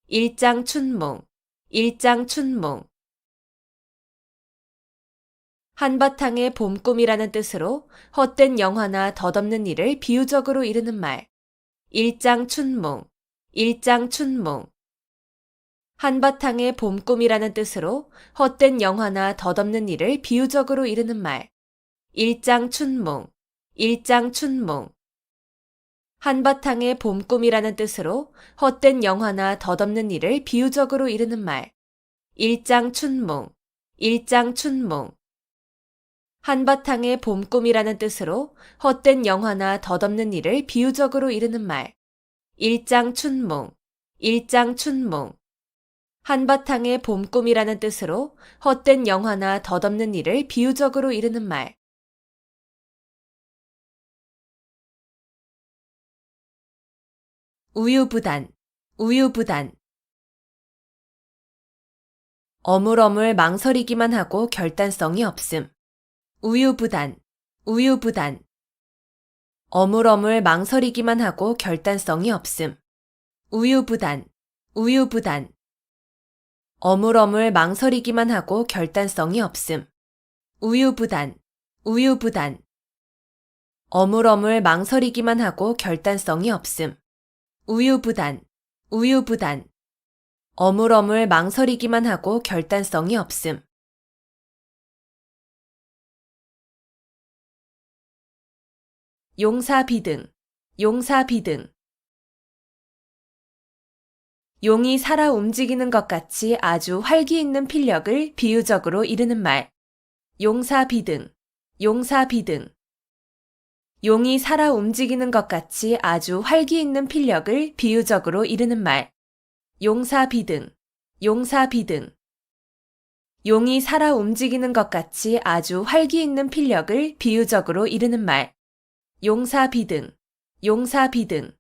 일장춘몽, 일장춘몽. 한바탕의 봄꿈이라는 뜻으로 헛된 영화나 덧없는 일을 비유적으로 이르는 말. 일장춘몽, 일장춘몽. 한바탕의 봄꿈이라는 뜻으로 헛된 영화나 덧없는 일을 비유적으로 이르는 말. 일장춘몽, 일장춘몽. 한바탕의 봄꿈이라는 뜻으로 헛된 영화나 덧없는 일을 비유적으로 이르는 말. 일장춘몽, 일장춘몽. 한바탕의 봄꿈이라는 뜻으로 헛된 영화나 덧없는 일을 비유적으로 이르는 말. 일장춘몽, 일장춘몽. 한바탕의 봄꿈이라는 뜻으로 헛된 영화나 덧없는 일을 비유적으로 이르는 말. 우유부단, 우유부단. 어물어물 망설이기만 하고 결단성이 없음. 우유부단, 우유부단. 어물어물 망설이기만 하고 결단성이 없음. 우유부단, 우유부단. 어물어물 망설이기만 하고 결단성이 없음. 우유부단, 우유부단. 어물어물 망설이기만 하고 결단성이 없음. 우유부단, 우유부단. 어물어물 망설이기만 하고 결단성이 없음. 용사비등, 용사비등. 용이 살아 움직이는 것 같이 아주 활기 있는 필력을 비유적으로 이르는 말. 용사비등, 용사비등. 용이 살아 움직이는 것 같이 아주 활기 있는 필력을 비유적으로 이르는 말. 용사비등, 용사비등. 용이 살아 움직이는 것 같이 아주 활기 있는 필력을 비유적으로 이르는 말. 용사비등, 용사비등.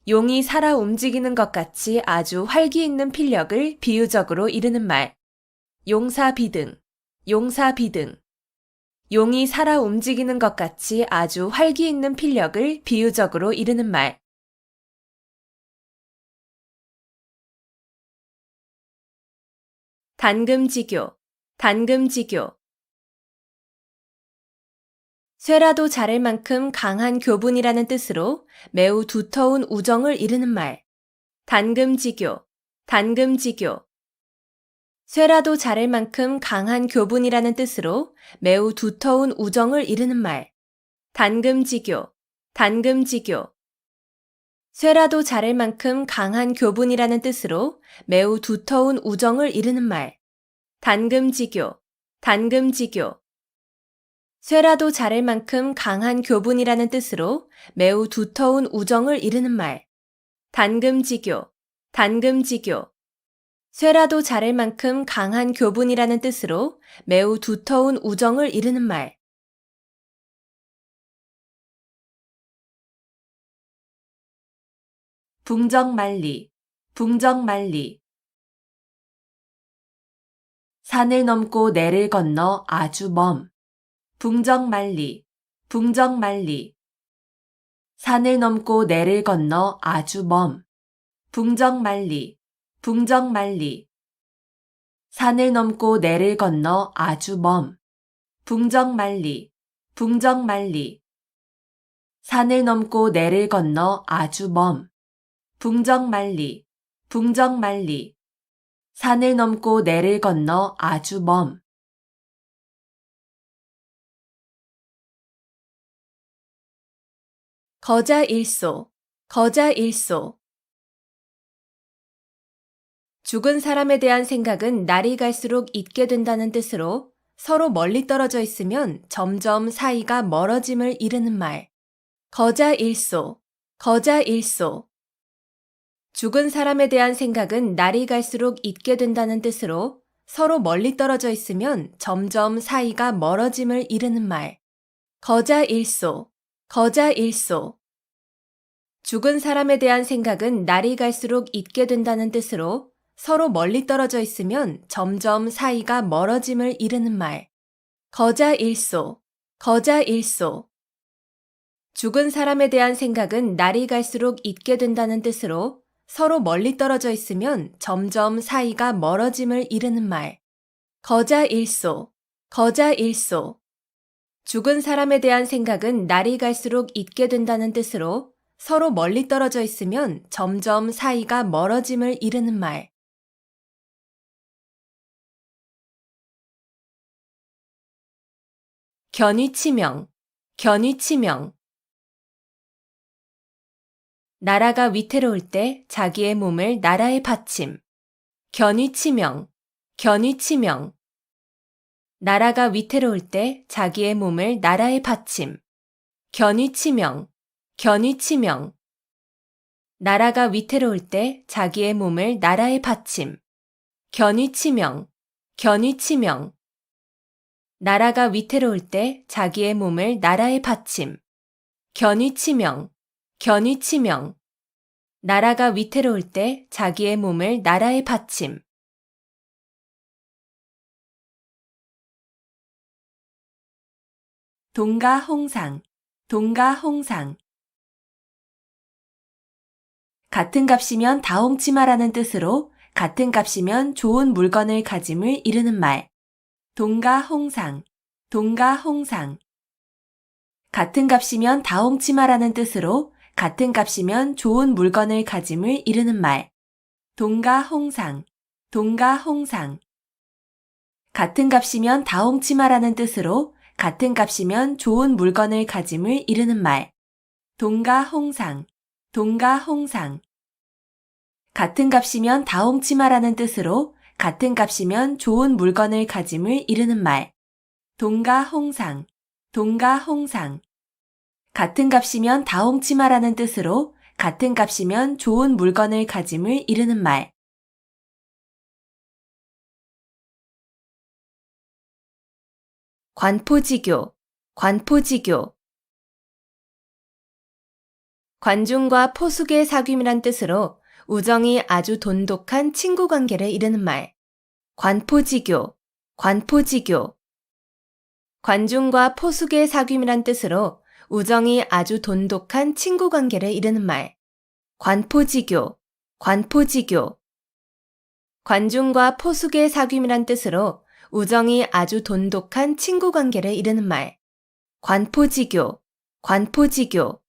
용이 살아 움직이는 것 같이 아주 활기 있는 필력을 비유적으로 이르는 말. 용사비등, 용사비등. 용이 살아 움직이는 것 같이 아주 활기 있는 필력을 비유적으로 이르는 말. 단금지교, 단금지교. 쇠라도 자를 만큼 강한 교분이라는 뜻으로 매우 두터운 우정을 이르는 말. 단금지교, 단금지교. 쇠라도 자를 만큼 강한 교분이라는 뜻으로 매우 두터운 우정을 이르는 말. 단금지교, 단금지교. 쇠라도 자를 만큼 강한 교분이라는 뜻으로 매우 두터운 우정을 이르는 말. 단금지교, 단금지교. 쇠라도 자를 만큼 강한 교분이라는 뜻으로 매우 두터운 우정을 이르는 말. 단금지교, 단금지교. 쇠라도 자를 만큼 강한 교분이라는 뜻으로 매우 두터운 우정을 이르는 말. 붕정만리, 붕정만리. 산을 넘고 내를 건너 아주 먼. 붕정만리, 붕정만리. 산을 넘고 내를 건너 아주 먼. 붕정만리, 붕정만리. 산을 넘고 내를 건너 아주 먼. 붕정만리, 붕정만리. 산을 넘고 내를 건너 아주 먼. 붕정만리, 붕정만리. 산을 넘고 내를 건너 아주 먼. 거자일소, 거자일소. 죽은 사람에 대한 생각은 날이 갈수록 잊게 된다는 뜻으로 서로 멀리 떨어져 있으면 점점 사이가 멀어짐을 이르는 말. 거자일소, 거자일소. 죽은 사람에 대한 생각은 날이 갈수록 잊게 된다는 뜻으로 서로 멀리 떨어져 있으면 점점 사이가 멀어짐을 이르는 말. 거자일소, 거자일소. 죽은 사람에 대한 생각은 날이 갈수록 잊게 된다는 뜻으로 서로 멀리 떨어져 있으면 점점 사이가 멀어짐을 이르는 말. 거자일소, 거자일소. 죽은 사람에 대한 생각은 날이 갈수록 잊게 된다는 뜻으로 서로 멀리 떨어져 있으면 점점 사이가 멀어짐을 이르는 말. 거자일소, 거자일소. 죽은 사람에 대한 생각은 날이 갈수록 잊게 된다는 뜻으로 서로 멀리 떨어져 있으면 점점 사이가 멀어짐을 이르는 말. 견위치명, 견위치명. 나라가 위태로울 때 자기의 몸을 나라에 바침. 견위치명, 견위치명. 나라가 위태로울 때 자기의 몸을 나라에 바침. 견위치명, 견위치명. 나라가 위태로울 때 자기의 몸을 나라에 바침. 견위치명, 견위치명. 나라가 위태로울 때 자기의 몸을 나라에 바침. 견위치명, 견위치명. 나라가 위태로울 때 자기의 몸을 나라에 바침. 동가홍상, 동가홍상. 같은 값이면 다 홍치 마라는 뜻으로 같은 값이면 좋은 물건을 가짐을 이르는 말. 동가홍상, 동가홍상. 같은 값이면 다 홍치 마라는 뜻으로 같은 값이면 좋은 물건을 가짐을 이르는 말. 동가홍상, 동가홍상. 같은 값이면 다 홍치 마라는 뜻으로 같은 값이면 좋은 물건을 가짐을 이르는 말. 동가홍상, 동가홍상. 같은 값이면 다 홍치 마라는 뜻으로 같은 값이면 좋은 물건을 가짐을 이르는 말. 동가홍상, 동가홍상. 같은 값이면 다 홍치 마라는 뜻으로 같은 값이면 좋은 물건을 가짐을 이르는 말. 관포지교, 관포지교. 관중과 포숙의 사귐이란 뜻으로 우정이 아주 돈독한 친구 관계를 이르는 말. 관포지교, 관포지교. 관중과 포숙의 사귐이란 뜻으로 우정이 아주 돈독한 친구 관계를 이르는 말. 관포지교, 관포지교. 관중과 포숙의 사귐이란 뜻으로 우정이 아주 돈독한 친구 관계를 이르는 말. 관포지교, 관포지교.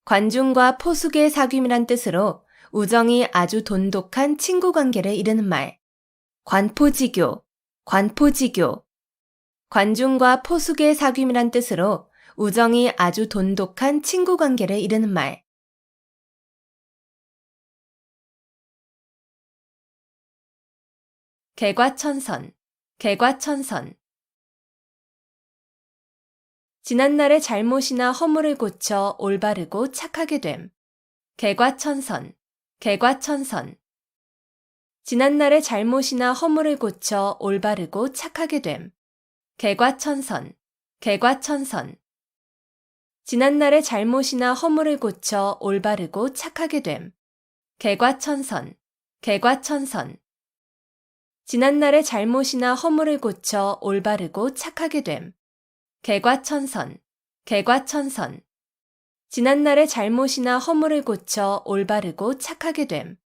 관중과 포숙의 사귐이란 뜻으로 우정이 아주 돈독한 친구 관계를 이르는 말. 관포지교, 관포지교. 관중과 포숙의 사귐이란 뜻으로 우정이 아주 돈독한 친구 관계를 이르는 말. 개과천선, 개과천선. 지난날의 잘못이나 허물을 고쳐 올바르고 착하게 됨. 개과천선, 개과천선. 지난날의 잘못이나 허물을 고쳐 올바르고 착하게 됨. 개과천선, 개과천선. 지난날의 잘못이나 허물을 고쳐 올바르고 착하게 됨. 개과천선, 개과천선. 지난날의 잘못이나 허물을 고쳐 올바르고 착하게 됨. 개과천선, 개과천선. 지난날의 잘못이나 허물을 고쳐 올바르고 착하게 됨.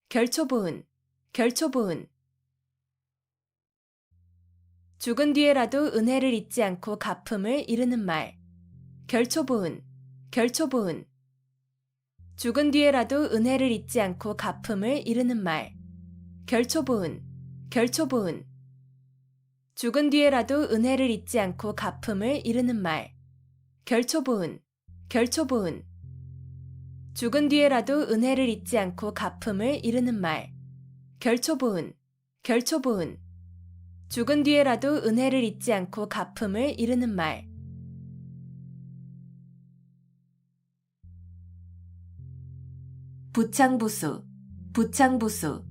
결초보은, 결초보은. 죽은 뒤에라도 은혜를 잊지 않고 갚음을 이르는 말. 결초보은, 결초보은. 죽은 뒤에라도 은혜를 잊지 않고 갚음을 이르는 말. 결초보은, 결초보은. 죽은 뒤에라도 은혜를 잊지 않고 갚음을 이르는 말. 결초보은, 결초보은. 죽은 뒤에라도 은혜를 잊지 않고 갚음을 이르는 말. 결초보은, 결초보은. 죽은 뒤에라도 은혜를 잊지 않고 갚음을 이르는 말. 부창부수, 부창부수.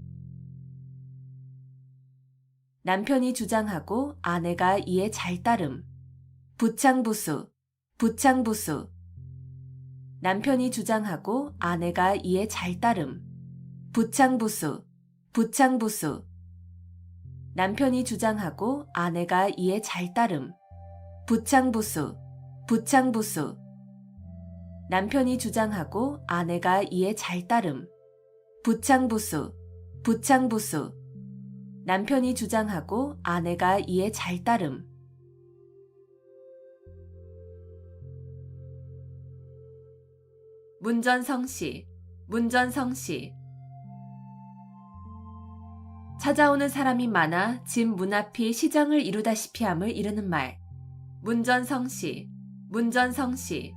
남편이 주장하고 아내가 이에 잘 따름. 부창부수, 부창부수. 남편이 주장하고 아내가 이에 잘 따름. 부창부수, 부창부수. 남편이 주장하고 아내가 이에 잘 따름. 부창부수, 부창부수. 남편이 주장하고 아내가 이에 잘 따름. 부창부수, 부창부수. 남편이 주장하고 아내가 이에 잘 따름. 문전성시, 문전성시. 찾아오는 사람이 많아 집 문 앞이 시장을 이루다시피 함을 이르는 말. 문전성시, 문전성시.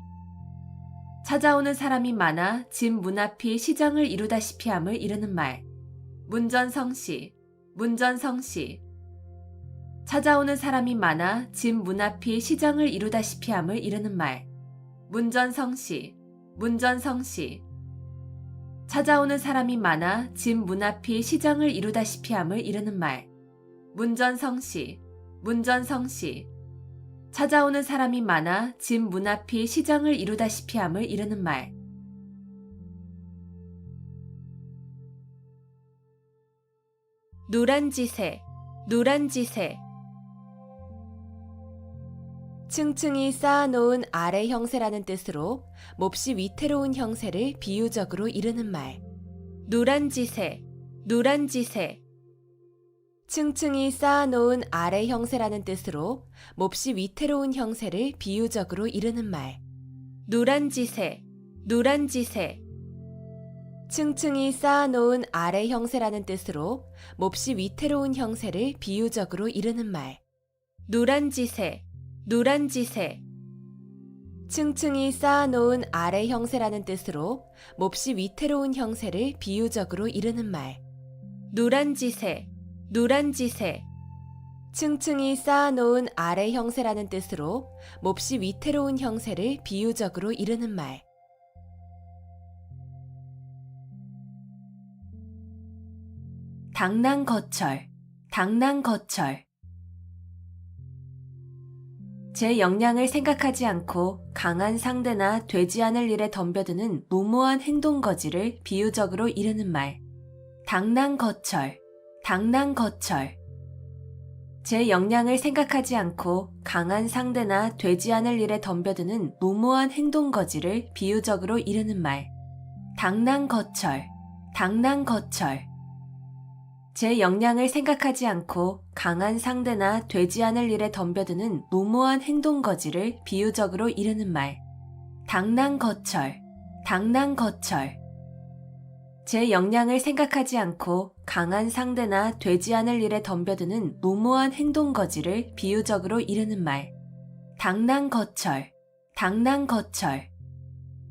찾아오는 사람이 많아 집 문 앞이 시장을 이루다시피 함을 이르는 말. 문전성시, 문전성시. 찾아오는 사람이 많아 집 문 앞이 시장을 이루다시피 함을 이르는 말. 문전성시, 문전성시. 찾아오는 사람이 많아 집 문 앞이 시장을 이루다시피 함을 이르는 말. 문전성시, 문전성시. 찾아오는 사람이 많아 집 문 앞이 시장을 이루다시피 함을 이르는 말. 누란지세, 누란지세. 층층이 쌓아놓은 아래 형세라는 뜻으로 몹시 위태로운 형세를 비유적으로 이르는 말. 누란지세, 누란지세. 층층이 쌓아놓은 아래 형세라는 뜻으로 몹시 위태로운 형세를 비유적으로 이르는 말. 누란지세, 누란지세. 층층이 쌓아놓은 아래 형세라는 뜻으로 몹시 위태로운 형세를 비유적으로 이르는 말. 누란지세, 누란지세. 층층이 쌓아놓은 아래 형세라는 뜻으로 몹시 위태로운 형세를 비유적으로 이르는 말. 누란지세, 누란지세. 층층이 쌓아놓은 아래 형세라는 뜻으로 몹시 위태로운 형세를 비유적으로 이르는 말. 당랑거철, 당랑거철. 제 역량을 생각하지 않고 강한 상대나 되지 않을 일에 덤벼드는 무모한 행동거지를 비유적으로 이르는 말. 당랑거철, 당랑거철. 제 역량을 생각하지 않고 강한 상대나 되지 않을 일에 덤벼드는 무모한 행동거지를 비유적으로 이르는 말. 당랑거철, 당랑거철. 제 역량을 생각하지 않고 강한 상대나 되지 않을 일에 덤벼드는 무모한 행동거지를 비유적으로 이르는 말. 당랑거철, 당랑거철. 제 역량을 생각하지 않고 강한 상대나 되지 않을 일에 덤벼드는 무모한 행동거지를 비유적으로 이르는 말. 당랑거철, 당랑거철.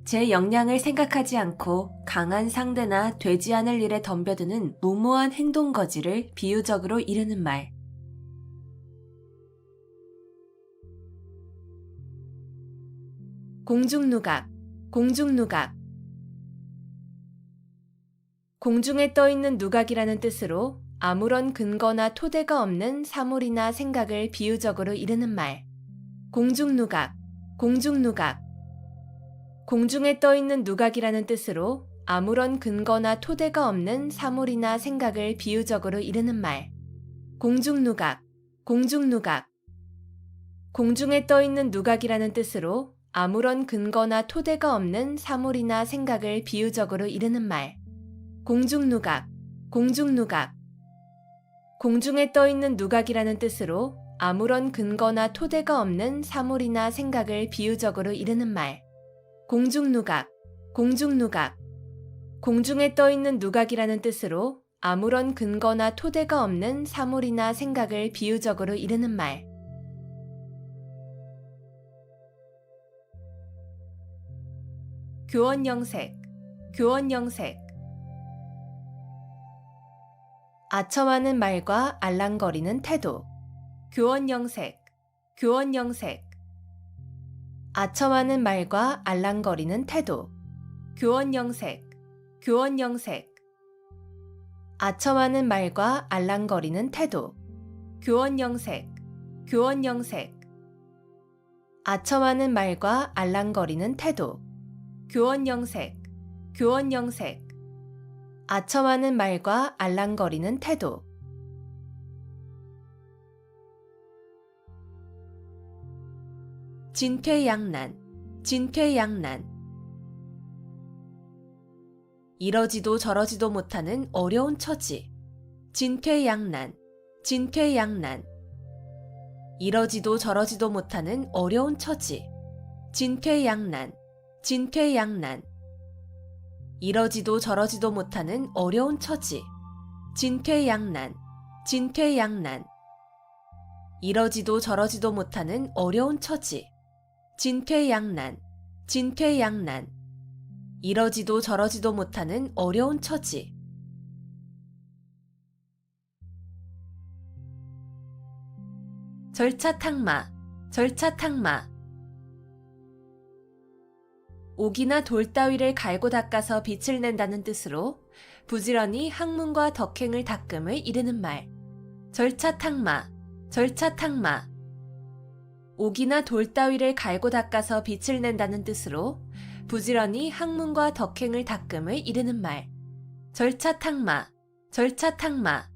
제 역량을 생각하지 않고 강한 상대나 되지 않을 일에 덤벼드는 무모한 행동거지를 비유적으로 이르는 말. 공중누각, 공중누각. 공중에 떠있는 누각이라는 뜻으로 아무런 근거나 토대가 없는 사물이나 생각을 비유적으로 이르는 말. 공중누각, 공중누각. 공중에 떠있는 누각이라는 뜻으로 아무런 근거나 토대가 없는 사물이나 생각을 비유적으로 이르는 말. 공중누각, 공중누각. 공중에 떠있는 누각이라는 뜻으로 아무런 근거나 토대가 없는 사물이나 생각을 비유적으로 이르는 말. 공중누각, 공중누각. 공중에 떠있는 누각이라는 뜻으로 아무런 근거나 토대가 없는 사물이나 생각을 비유적으로 이르는 말. 공중누각, 공중누각. 공중에 떠있는 누각이라는 뜻으로 아무런 근거나 토대가 없는 사물이나 생각을 비유적으로 이르는 말. 교원영색, 교원영색. 아첨하는 말과 알랑거리는 태도. 교원영색, 교원영색. 아첨하는 말과 알랑거리는 태도. 교원영색, 교원영색. 아첨하는 말과 알랑거리는 태도. 교원영색, 교원영색. 아첨하는 말과 알랑거리는 태도. 교원영색, 교원영색. 아첨하는 말과 알랑거리는 태도. 진퇴양난, 진퇴양난. 이러지도 저러지도 못하는 어려운 처지. 진퇴양난, 진퇴양난. 이러지도 저러지도 못하는 어려운 처지. 진퇴양난, 진퇴양난. 이러지도 저러지도 못하는 어려운 처지. 진퇴양난, 진퇴양난. 이러지도 저러지도 못하는 어려운 처지. 진퇴양난, 진퇴양난. 이러지도 저러지도 못하는 어려운 처지. 절차탕마, 절차탕마. 옥이나 돌 따위를 갈고 닦아서 빛을 낸다는 뜻으로 부지런히 학문과 덕행을 닦음을 이르는 말. 절차탕마, 절차탕마. 옥이나 돌 따위를 갈고 닦아서 빛을 낸다는 뜻으로 부지런히 학문과 덕행을 닦음을 이르는 말. 절차탕마, 절차탕마.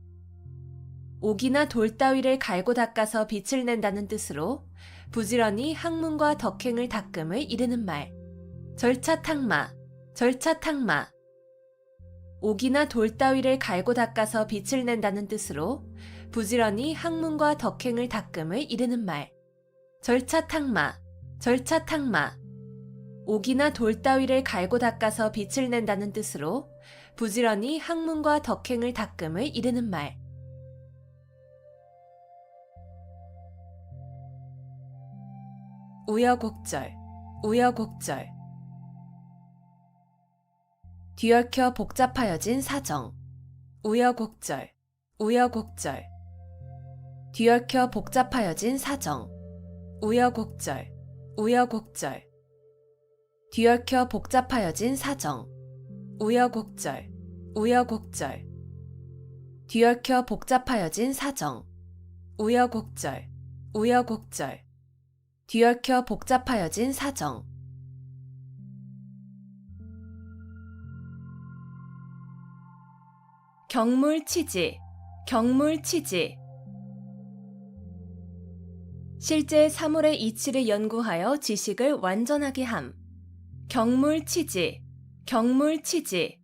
옥이나 돌 따위를 갈고 닦아서 빛을 낸다는 뜻으로 부지런히 학문과 덕행을 닦음을 이르는 말. 절차탕마, 절차탕마. 옥이나 돌 따위를 갈고 닦아서 빛을 낸다는 뜻으로 부지런히 학문과 덕행을 닦음을 이르는 말. 절차탕마, 절차탕마. 옥이나 돌 따위를 갈고 닦아서 빛을 낸다는 뜻으로 부지런히 학문과 덕행을 닦음을 이르는 말. 우여곡절, 우여곡절. 뒤얽혀 복잡하여진 사정. 우여곡절, 우여곡절. 뒤얽혀 복잡하여진 사정. 우여곡절, 우여곡절. 뒤얽혀 복잡하여진 사정. 우여곡절, 우여곡절. 뒤얽혀 복잡하여진 사정. 우여곡절, 우여곡절. 뒤얽혀 복잡하여진 사정. 경물치지, 경물치지. 실제 사물의 이치를 연구하여 지식을 완전하게 함. 경물치지, 경물치지.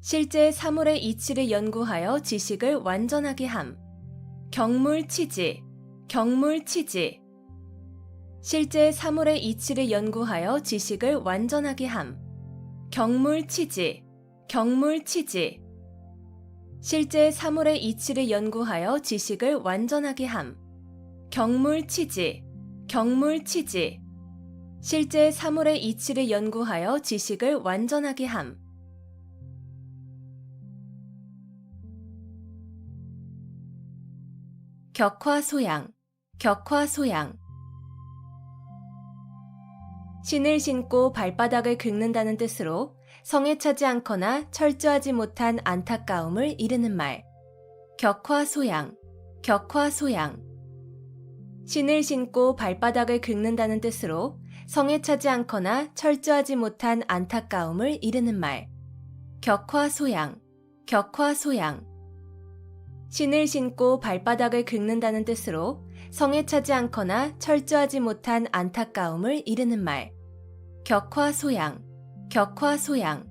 실제 사물의 이치를 연구하여 지식을 완전하게 함. 경물치지, 경물치지. 실제 사물의 이치를 연구하여 지식을 완전하게 함. 경물치지, 경물치지. 실제 사물의 이치를 연구하여 지식을 완전하게 함. 경물치지, 경물치지. 실제 사물의 이치를 연구하여 지식을 완전하게 함. 격화소양, 격화소양. 신을 신고 발바닥을 긁는다는 뜻으로 성에 차지 않거나 철저하지 못한 안타까움을 이르는 말. 격화소양, 격화소양. 신을 신고 발바닥을 긁는다는 뜻으로 성에 차지 않거나 철저하지 못한 안타까움을 이르는 말. 격화소양, 격화소양. 신을 신고 발바닥을 긁는다는 뜻으로 성에 차지 않거나 철저하지 못한 안타까움을 이르는 말. 격화소양, 격화소양.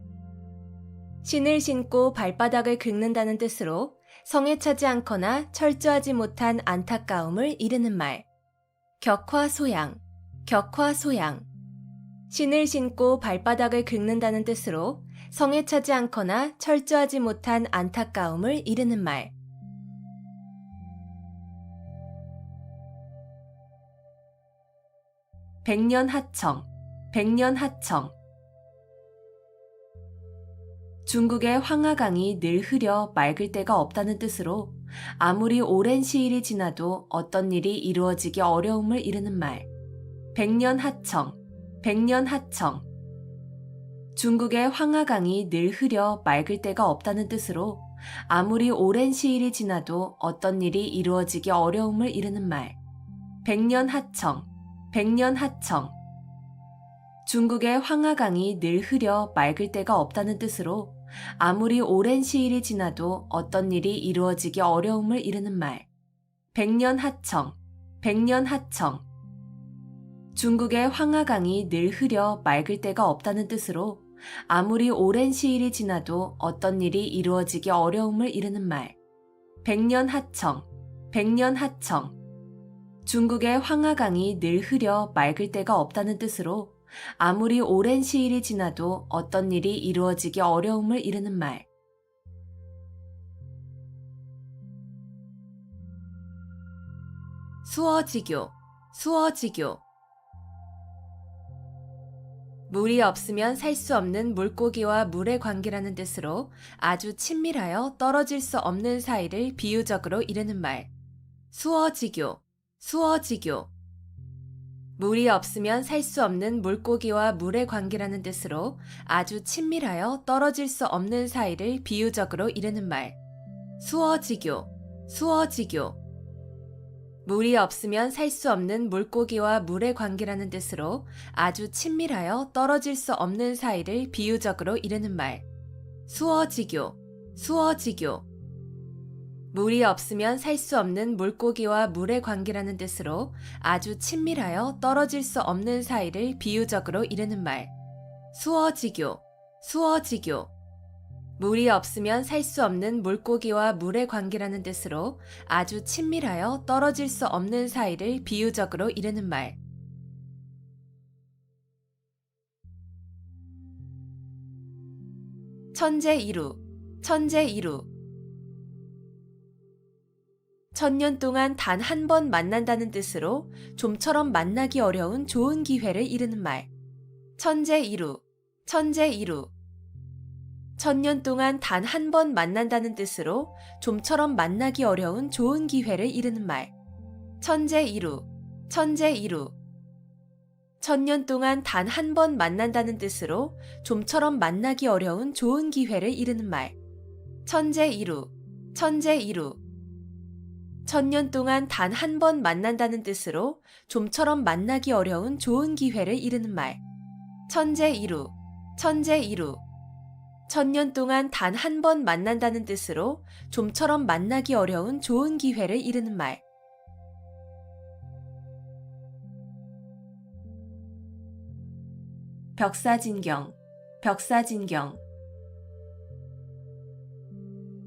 신을 신고 발바닥을 긁는다는 뜻으로 성에 차지 않거나 철저하지 못한 안타까움을 이르는 말. 격화소양, 격화소양. 신을 신고 발바닥을 긁는다는 뜻으로 성에 차지 않거나 철저하지 못한 안타까움을 이르는 말. 백년하청, 백년하청. 중국의 황하강이 늘 흐려 맑을 때가 없다는 뜻으로 아무리 오랜 시일이 지나도 어떤 일이 이루어지기 어려움을 이르는 말. 백년하청, 백년하청. 중국의 황하강이 늘 흐려 맑을 때가 없다는 뜻으로 아무리 오랜 시일이 지나도 어떤 일이 이루어지기 어려움을 이르는 말. 백년하청, 백년 하청. 중국의 황하강이 늘 흐려 맑을 때가 없다는 뜻으로 아무리 오랜 시일이 지나도 어떤 일이 이루어지기 어려움을 이르는 말. 백년 하청, 백년 하청. 중국의 황하강이 늘 흐려 맑을 때가 없다는 뜻으로 아무리 오랜 시일이 지나도 어떤 일이 이루어지기 어려움을 이르는 말. 백년 하청, 백년 하청. 중국의 황하강이 늘 흐려 맑을 때가 없다는 뜻으로 아무리 오랜 시일이 지나도 어떤 일이 이루어지기 어려움을 이르는 말. 수어지교, 수어지교. 물이 없으면 살 수 없는 물고기와 물의 관계라는 뜻으로 아주 친밀하여 떨어질 수 없는 사이를 비유적으로 이르는 말. 수어지교, 수어지교. 물이 없으면 살 수 없는 물고기와 물의 관계라는 뜻으로 아주 친밀하여 떨어질 수 없는 사이를 비유적으로 이르는 말. 수어지교, 수어지교. 물이 없으면 살 수 없는 물고기와 물의 관계라는 뜻으로 아주 친밀하여 떨어질 수 없는 사이를 비유적으로 이르는 말. 수어지교, 수어지교. 물이 없으면 살 수 없는 물고기와 물의 관계라는 뜻으로 아주 친밀하여 떨어질 수 없는 사이를 비유적으로 이르는 말. 수어지교, 수어지교. 물이 없으면 살 수 없는 물고기와 물의 관계라는 뜻으로 아주 친밀하여 떨어질 수 없는 사이를 비유적으로 이르는 말. 천재이루, 천재이루. 천년 동안 단 한 번 만난다는 뜻으로 좀처럼 만나기 어려운 좋은 기회를 이르는 말. 천재이루, 천재이루. 천년 동안 단 한 번 만난다는 뜻으로 좀처럼 만나기 어려운 좋은 기회를 이르는 말. 천재이루, 천재이루. 천년 동안 단 한 번 만난다는 뜻으로 좀처럼 만나기 어려운 좋은 기회를 이르는 말. 천재이루, 천재이루. 천년 동안 단 한 번 만난다는 뜻으로 좀처럼 만나기 어려운 좋은 기회를 이르는 말. 천재이루, 천재이루. 천년 동안 단 한 번 만난다는 뜻으로 좀처럼 만나기 어려운 좋은 기회를 이르는 말. 벽사진경, 벽사진경.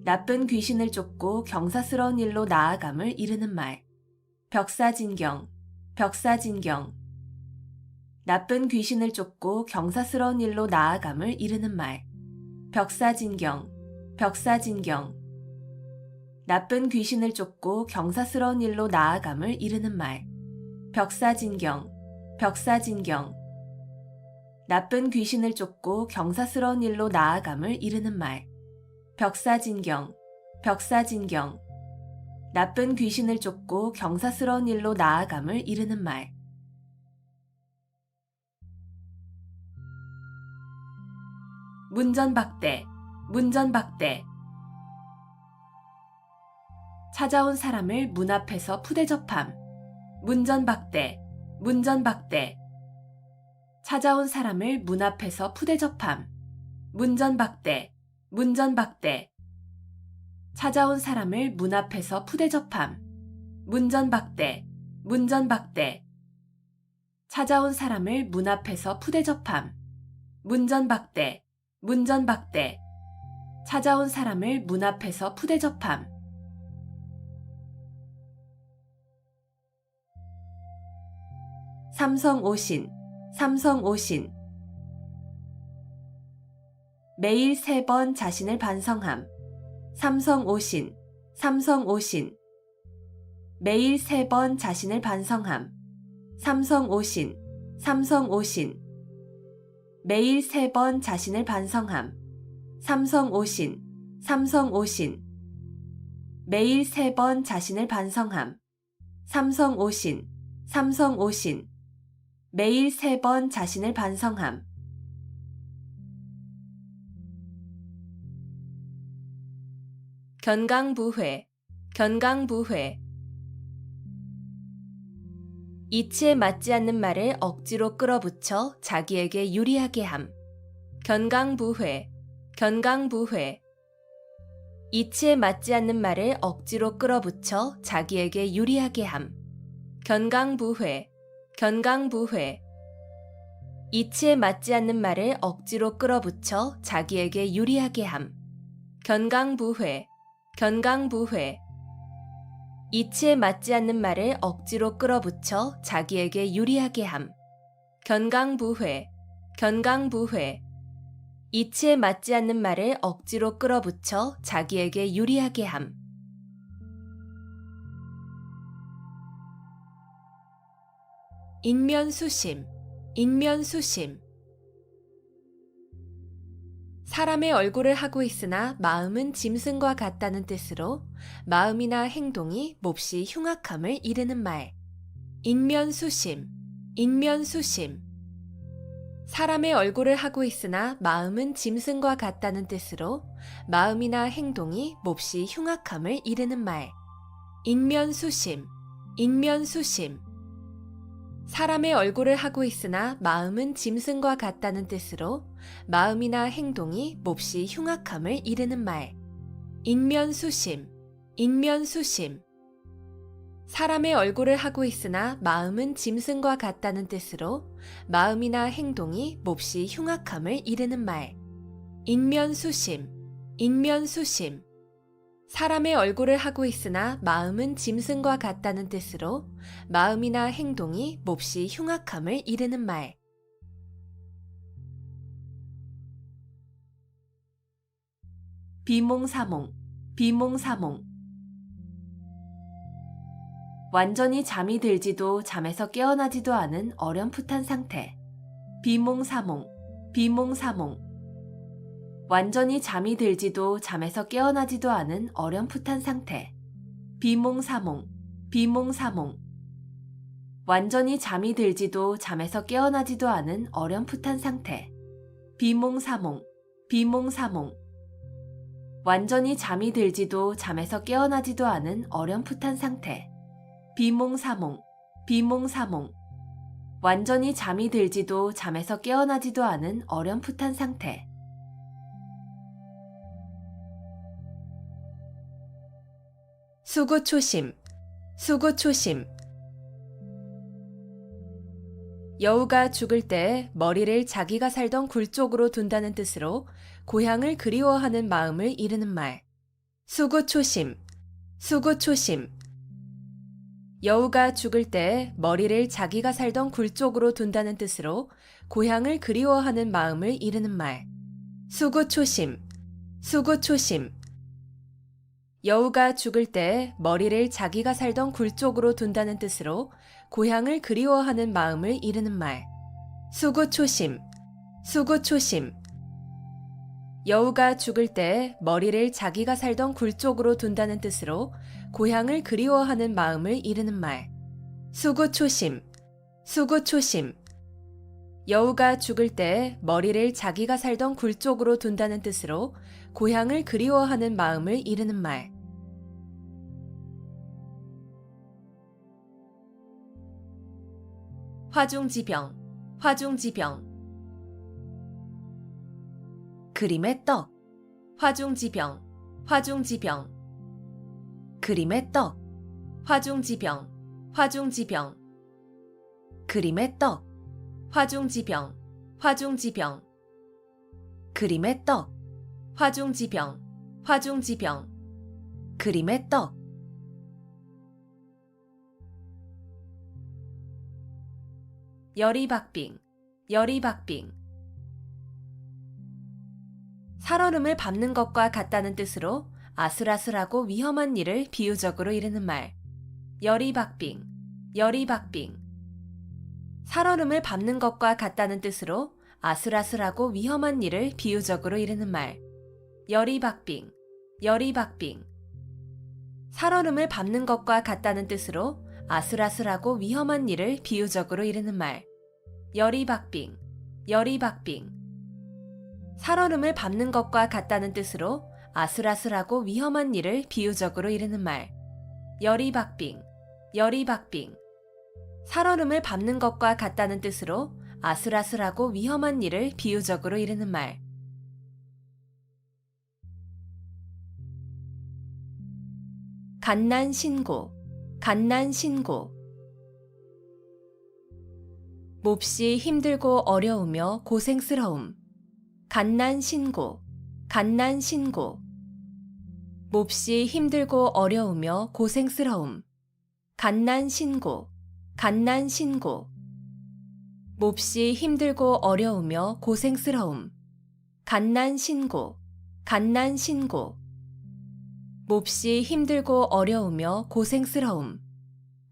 나쁜 귀신을 쫓고 경사스러운 일로 나아감을 이르는 말. 벽사진경, 벽사진경. 나쁜 귀신을 쫓고 경사스러운 일로 나아감을 이르는 말. 벽사진경, 벽사진경. 나쁜 귀신을 쫓고 경사스러운 일로 나아감을 이르는 말. 벽사진경, 벽사진경. 나쁜 귀신을 쫓고 경사스러운 일로 나아감을 이르는 말. 벽사진경, 벽사진경. 나쁜 귀신을 쫓고 경사스러운 일로 나아감을 이르는 말. 문전박대, 문전박대. 찾아온 사람을 문 앞에서 푸대접함. 문전박대, 문전박대. 찾아온 사람을 문 앞에서 푸대접함. 문전박대, 문전박대. 찾아온 사람을 문 앞에서 푸대접함. 문전박대, 문전박대. 찾아온 사람을 문 앞에서 푸대접함. 문전박대, 문전박대. 찾아온 사람을 문 앞에서 푸대접함. 삼성오신, 삼성오신. 매일 3번 자신을 반성함. 삼성오신, 삼성오신. 매일 3번 자신을 반성함. 삼성오신, 삼성오신. 매일 3번 자신을 반성함. 삼성오신, 삼성오신. 매일 3번 자신을 반성함. 삼성오신, 삼성오신. 매일 3번 자신을 반성함. 견강부회, 견강부회. 이치에 맞지 않는 말을 억지로 끌어붙여 자기에게 유리하게 함. 견강부회, 견강부회. 이치에 맞지 않는 말을 억지로 끌어붙여 자기에게 유리하게 함. 견강부회, 견강부회. 이치에 맞지 않는 말을 억지로 끌어붙여 자기에게 유리하게 함. 견강부회, 견강부회. 이치에 맞지 않는 말을 억지로 끌어붙여 자기에게 유리하게 함. 견강부회, 견강부회. 이치에 맞지 않는 말을 억지로 끌어붙여 자기에게 유리하게 함. 인면수심, 인면수심. 사람의 얼굴을 하고 있으나 마음은 짐승과 같다는 뜻으로 마음이나 행동이 몹시 흉악함을 이르는 말. 인면수심, 인면수심. 사람의 얼굴을 하고 있으나 마음은 짐승과 같다는 뜻으로 마음이나 행동이 몹시 흉악함을 이르는 말. 인면수심, 인면수심. 사람의 얼굴을 하고 있으나 마음은 짐승과 같다는 뜻으로 마음이나 행동이 몹시 흉악함을 이르는 말. 인면수심, 인면수심. 사람의 얼굴을 하고 있으나 마음은 짐승과 같다는 뜻으로 마음이나 행동이 몹시 흉악함을 이르는 말. 인면수심, 인면수심. 사람의 얼굴을 하고 있으나 마음은 짐승과 같다는 뜻으로 마음이나 행동이 몹시 흉악함을 이르는 말. 비몽사몽, 비몽사몽. 완전히 잠이 들지도 잠에서 깨어나지도 않은 어렴풋한 상태. 비몽사몽, 비몽사몽. 완전히 잠이 들지도 잠에서 깨어나지도 않은 어렴풋한 상태. 비몽사몽, 비몽사몽. 완전히 잠이 들지도 잠에서 깨어나지도 않은 어렴풋한 상태. 비몽사몽, 비몽사몽. 완전히 잠이 들지도 잠에서 깨어나지도 않은 어렴풋한 상태. 비몽사몽, 비몽사몽. 완전히 잠이 들지도 잠에서 깨어나지도 않은 어렴풋한 상태. 수구초심, 수구초심. 여우가 죽을 때 머리를 자기가 살던 굴 쪽으로 둔다는 뜻으로 고향을 그리워하는 마음을 이르는 말. 수구초심, 수구초심. 여우가 죽을 때 머리를 자기가 살던 굴 쪽으로 둔다는 뜻으로 고향을 그리워하는 마음을 이르는 말. 수구초심, 수구초심. 여우가 죽을 때 머리를 자기가 살던 굴 쪽으로 둔다는 뜻으로 고향을 그리워하는 마음을 이르는 말. 수구초심, 수구초심. 여우가 죽을 때 머리를 자기가 살던 굴 쪽으로 둔다는 뜻으로 고향을 그리워하는 마음을 이르는 말. 수구초심, 수구초심. 여우가 죽을 때 머리를 자기가 살던 굴 쪽으로 둔다는 뜻으로 고향을 그리워하는 마음을 이르는 말. 화중지병, 화중지병. 그림의 떡, 화중지병, 화중지병. 그림의 떡, 화중지병, 화중지병. 그림의 떡, 화중지병, 화중지병. 그림의 떡, 화중지병, 화중지병. 그림의 떡. 열이박빙, 열이박빙. 살얼음을 밟는 것과 같다는 뜻으로 아슬아슬하고 위험한 일을 비유적으로 이르는 말. 열이박빙, 열이박빙. 살얼음을 밟는 것과 같다는 뜻으로 아슬아슬하고 위험한 일을 비유적으로 이르는 말. 열이박빙, 열이박빙. 살얼음을 밟는 것과 같다는 뜻으로 아슬아슬하고 위험한 일을 비유적으로 이르는 말. 열이박빙, 열이박빙. 살얼음을 밟는 것과 같다는 뜻으로 아슬아슬하고 위험한 일을 비유적으로 이르는 말. 열이박빙, 열이박빙. 살얼음을 밟는 것과 같다는 뜻으로 아슬아슬하고 위험한 일을 비유적으로 이르는 말. 갓난신고, 갓난신고. 몹시 힘들고 어려우며 고생스러움. 갓난신고, 갓난신고. 몹시 힘들고 어려우며 고생스러움. 갓난신고, 갓난신고. 몹시 힘들고 어려우며 고생스러움. 갓난신고, 갓난신고. 몹시 힘들고 어려우며 고생스러움.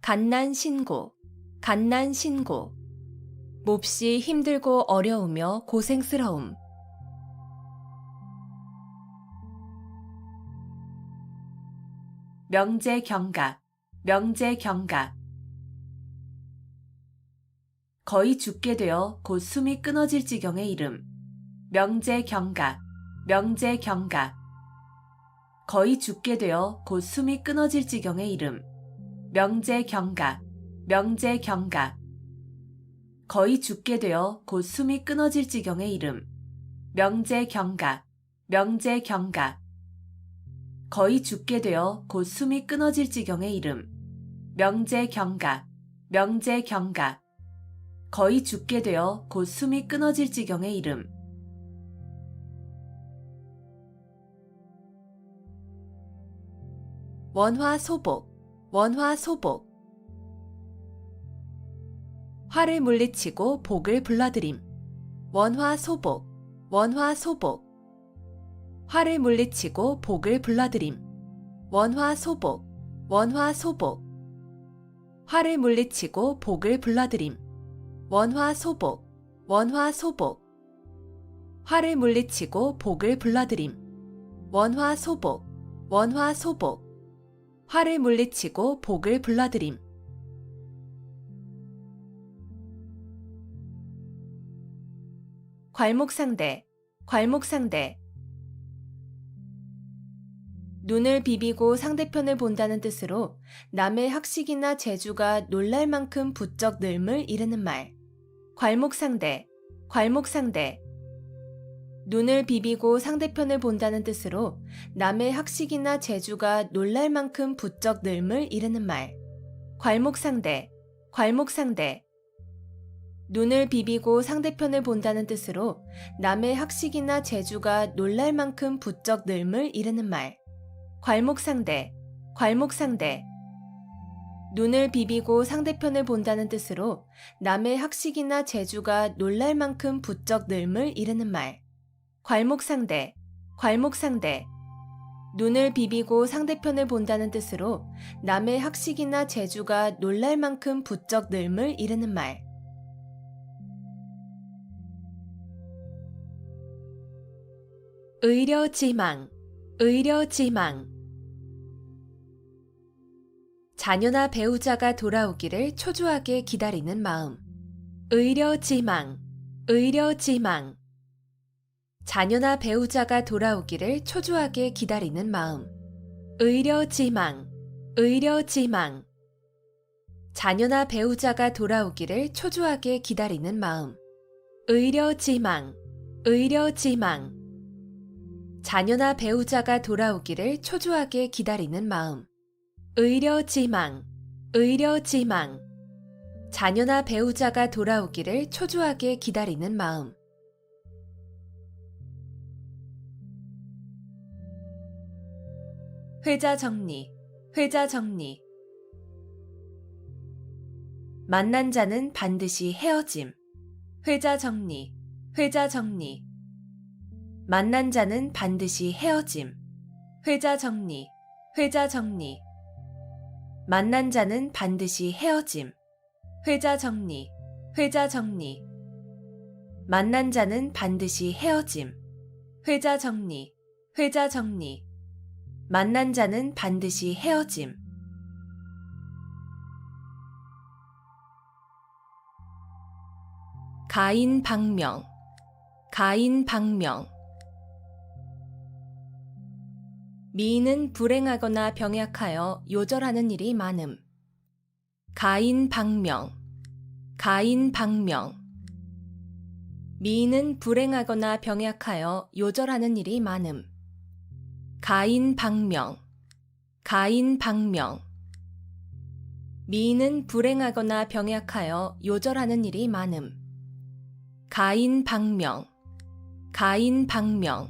갓난신고, 갓난신고. 몹시 힘들고 어려우며 고생스러움. 명제경각, 명제경각. 거의 죽게 되어 곧 숨이 끊어질 지경의 이름. 명제경각, 명제경각. 거의 죽게 되어 곧 숨이 끊어질 지경의 이름. 명제경각, 명제경각. 거의 죽게 되어 곧 숨이 끊어질 지경의 이름. 명제경각, 명제경각. 거의 죽게 되어 곧 숨이 끊어질 지경의 이름. 명제경각, 명제경각. 거의 죽게 되어 곧 숨이 끊어질 지경의 이름. 원화소복, 원화소복. 화를 물리치고 복을 불러들임. 원화소복, 원화소복. 화를 물리치고 복을 불러들임. 원화소복, 원화소복. 화를 물리치고 복을 불러들임. 원화소복, 원화소복. 화를 물리치고 복을 불러들임. 원화소복, 원화소복. 화를 물리치고 복을 불러들임. 괄목상대, 괄목상대. 눈을 비비고 상대편을 본다는 뜻으로 남의 학식이나 재주가 놀랄 만큼 부쩍 늘음을 이르는 말. 괄목상대, 괄목상대. 눈을 비비고 상대편을 본다는 뜻으로 남의 학식이나 재주가 놀랄 만큼 부쩍 늘음을 이르는 말. 괄목상대, 괄목상대. 눈을 비비고 상대편을 본다는 뜻으로 남의 학식이나 재주가 놀랄 만큼 부쩍 늘음을 이르는 말. 괄목상대, 괄목상대. 눈을 비비고 상대편을 본다는 뜻으로 남의 학식이나 재주가 놀랄 만큼 부쩍 늘음을 이르는 말. 괄목상대, 괄목상대. 눈을 비비고 상대편을 본다는 뜻으로 남의 학식이나 재주가 놀랄 만큼 부쩍 늘음을 이르는 말. 의려지망, 의려지망. 자녀나 배우자가 돌아오기를 초조하게 기다리는 마음. 의려지망, 의려지망. 자녀나 배우자가 돌아오기를 초조하게 기다리는 마음. 의려지망, 의려지망. 자녀나 배우자가 돌아오기를 초조하게 기다리는 마음. 의려지망, 의려지망. 자녀나 배우자가 돌아오기를 초조하게 기다리는 마음. 의려지망, 의려지망. 자녀나 배우자가 돌아오기를 초조하게 기다리는 마음. 회자정리, 회자정리. 만난 자는 반드시 헤어짐. 회자정리, 회자정리. 만난 자는 반드시 헤어짐. 회자정리, 회자정리. 만난 자는 반드시 헤어짐. 회자정리, 회자정리. 만난 자는 반드시 헤어짐. 회자정리, 회자정리. 만난 자는 반드시 헤어짐. 가인방명, 가인방명. 미인은 불행하거나 병약하여 요절하는 일이 많음. 가인방명, 가인방명. 미인은 불행하거나 병약하여 요절하는 일이 많음. 가인방명. 가인방명. 미인은 불행하거나 병약하여 요절하는 일이 많음. 가인방명. 가인방명.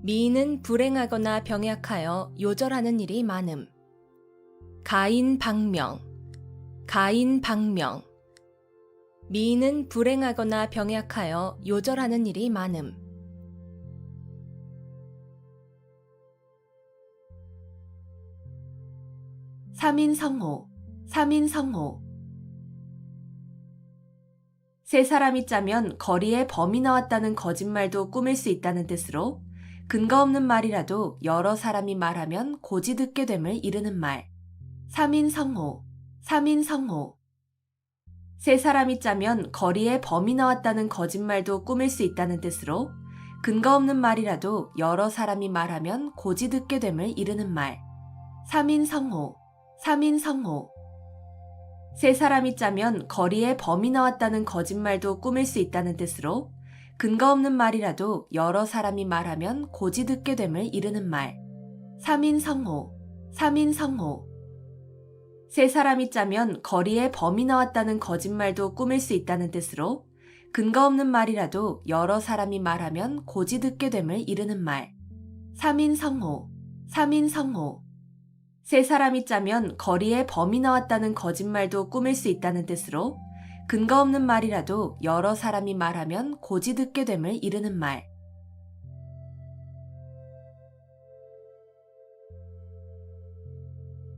미인은 불행하거나 병약하여 요절하는 일이 많음. 가인방명. 가인방명. 미인은 불행하거나 병약하여 요절하는 일이 많음. 삼인성호. 삼인성호. 세 사람이 짜면 거리에 범이 나왔다는 거짓말도 꾸밀 수 있다는 뜻으로 근거 없는 말이라도 여러 사람이 말하면 고지 듣게 됨을 이르는 말. 삼인성호. 삼인성호. 세 사람이 짜면 거리에 범이 나왔다는 거짓말도 꾸밀 수 있다는 뜻으로 근거 없는 말이라도 여러 사람이 말하면 고지 듣게 됨을 이르는 말. 삼인성호. 삼인성호. 세 사람이 짜면 거리에 범이 나왔다는 거짓말도 꾸밀 수 있다는 뜻으로 근거 없는 말이라도 여러 사람이 말하면 고지 듣게 됨을 이르는 말. 삼인성호. 삼인성호. 세 사람이 짜면 거리에 범이 나왔다는 거짓말도 꾸밀 수 있다는 뜻으로 근거 없는 말이라도 여러 사람이 말하면 고지 듣게 됨을 이르는 말. 삼인성호. 삼인성호. 세 사람이 짜면 거리에 범이 나왔다는 거짓말도 꾸밀 수 있다는 뜻으로 근거 없는 말이라도 여러 사람이 말하면 고지 듣게 됨을 이르는 말.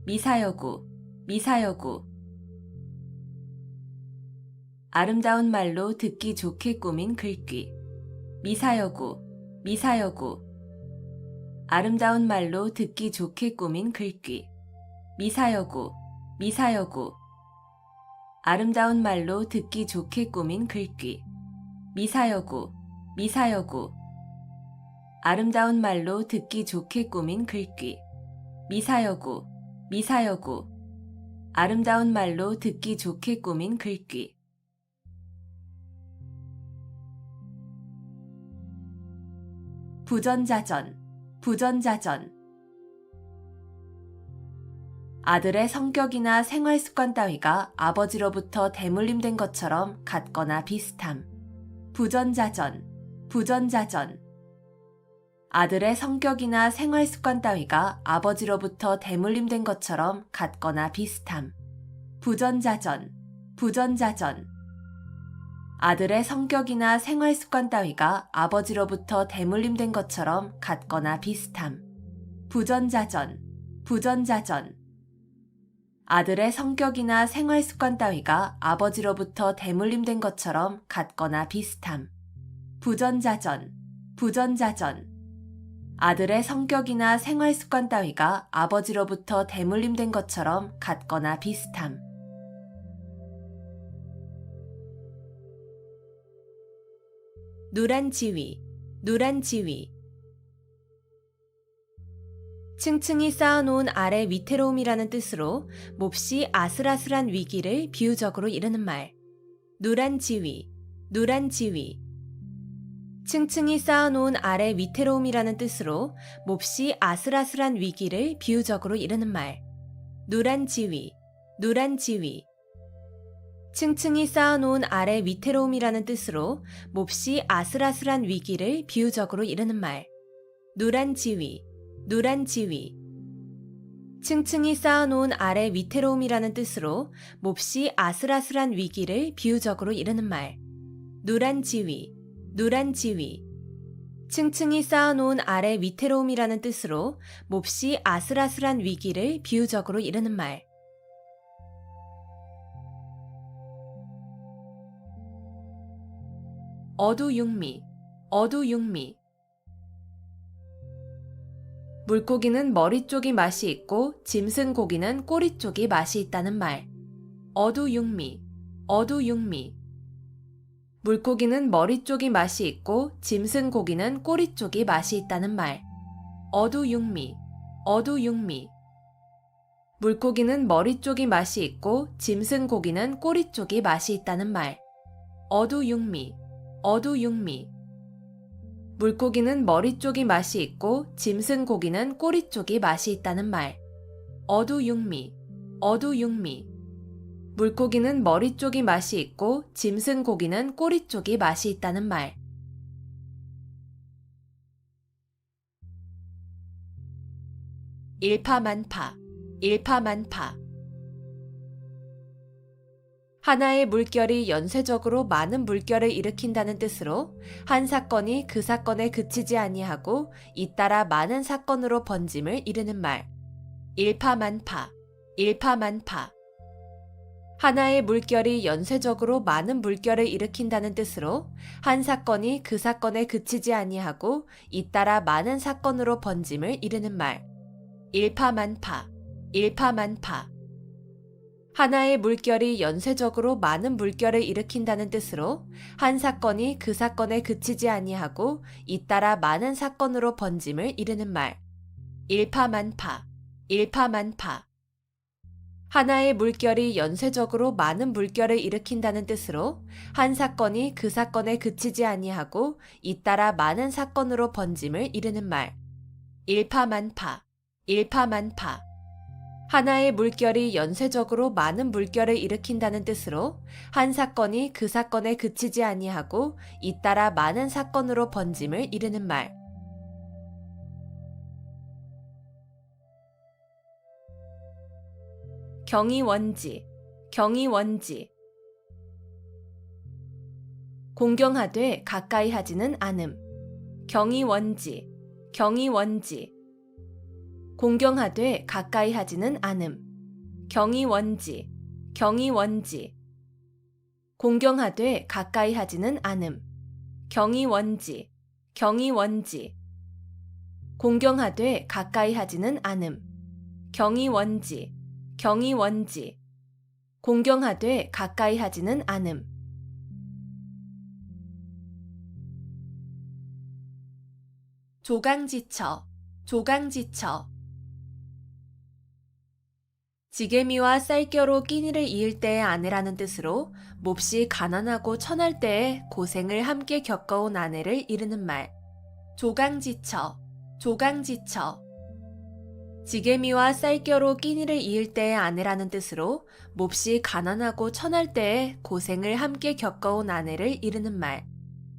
미사여구. 미사여구. 아름다운 말로 듣기 좋게 꾸민 글귀. 미사여구. 미사여구. 아름다운 말로 듣기 좋게 꾸민 글귀. 미사여구. 미사여구. 아름다운 말로 듣기 좋게 꾸민 글귀. 미사여구. 미사여구. 아름다운 말로 듣기 좋게 꾸민 글귀. 미사여구. 미사여구. 아름다운 말로 듣기 좋게 꾸민 글귀. 부전자전. 부전자전. 아들의 성격이나 생활 습관 따위가 아버지로부터 대물림된 것처럼 같거나 비슷함. 부전자전. 부전자전. 아들의 성격이나 생활 습관 따위가 아버지로부터 대물림된 것처럼 같거나 비슷함. 부전자전. 부전자전. 아들의 성격이나 생활 습관 따위가 아버지로부터 대물림된 것처럼 같거나 비슷함. 부전자전. 부전자전. 아들의 성격이나 생활 습관 따위가 아버지로부터 대물림된 것처럼 같거나 비슷함. 부전자전. 부전자전. 아들의 성격이나 생활 습관 따위가 아버지로부터 대물림된 것처럼 같거나 비슷함. 누란 지위. 누란 지위. 층층이 쌓아놓은 아래 위태로움이라는 뜻으로 몹시 아슬아슬한 위기를 비유적으로 이르는 말. 누란 지위. 누란 지위. 층층이 쌓아놓은 아래 위태로움이라는 뜻으로 몹시 아슬아슬한 위기를 비유적으로 이르는 말. 누란 지위. 누란 지위. 층층이 쌓아놓은 아래 위태로움이라는 뜻으로 몹시 아슬아슬한 위기를 비유적으로 이르는 말. 누란 지위. 누란 지위. 층층이 쌓아놓은 아래 위태로움이라는 뜻으로 몹시 아슬아슬한 위기를 비유적으로 이르는 말. 누란 지위. 누란 지위. 층층이 쌓아놓은 아래 위태로움이라는 뜻으로 몹시 아슬아슬한 위기를 비유적으로 이르는 말. 어두육미. 어두육미. 물고기는 머리 쪽이 맛이 있고 짐승 고기는 꼬리 쪽이 맛이 있다는 말. 어두육미. 어두육미. 물고기는 머리 쪽이 맛이 있고 짐승 고기는 꼬리 쪽이 맛이 있다는 말. 어두육미. 어두육미. 물고기는 머리 쪽이 맛이 있고 짐승 고기는 꼬리 쪽이 맛이 있다는 말. 어두육미, 어두육미. 물고기는 머리 쪽이 맛이 있고 짐승 고기는 꼬리 쪽이 맛이 있다는 말. 어두육미, 어두육미. 물고기는 머리 쪽이 맛이 있고 짐승 고기는 꼬리 쪽이 맛이 있다는 말. 일파만파, 일파만파. 하나의 물결이 연쇄적으로 많은 물결을 일으킨다는 뜻으로 한 사건이 그 사건에 그치지 아니하고 잇따라 많은 사건으로 번짐을 이르는 말. 일파만파, 일파만파. 하나의 물결이 연쇄적으로 많은 물결을 일으킨다는 뜻으로 한 사건이 그 사건에 그치지 아니하고 잇따라 많은 사건으로 번짐을 이르는 말. 일파만파, 일파만파. 하나의 물결이 연쇄적으로 많은 물결을 일으킨다는 뜻으로 한 사건이 그 사건에 그치지 아니하고 잇따라 많은 사건으로 번짐을 이르는 말. 일파만파, 일파만파. 하나의 물결이 연쇄적으로 많은 물결을 일으킨다는 뜻으로 한 사건이 그 사건에 그치지 아니하고 잇따라 많은 사건으로 번짐을 이르는 말. 일파만파, 일파만파. 하나의 물결이 연쇄적으로 많은 물결을 일으킨다는 뜻으로 한 사건이 그 사건에 그치지 아니하고 잇따라 많은 사건으로 번짐을 이르는 말. 경이원지, 경이원지. 공경하되 가까이 하지는 않음. 경이원지, 경이원지. 공경하되 가까이 하지는 않음. 경이원지, 경이원지. 공경하되 가까이 하지는 않음. 경이원지, 경이원지. 공경하되 가까이 하지는 않음. 경이원지, 경이원지. 공경하되 가까이 하지는 않음. 조강지처, 조강지처. 지게미와 쌀겨로 끼니를 이을 때의 아내라는 뜻으로 몹시 가난하고 천할 때에 고생을 함께 겪어온 아내를 이르는 말. 조강지처, 조강지처. 지게미와 쌀겨로 끼니를 이을 때의 아내라는 뜻으로 몹시 가난하고 천할 때에 고생을 함께 겪어온 아내를 이르는 말.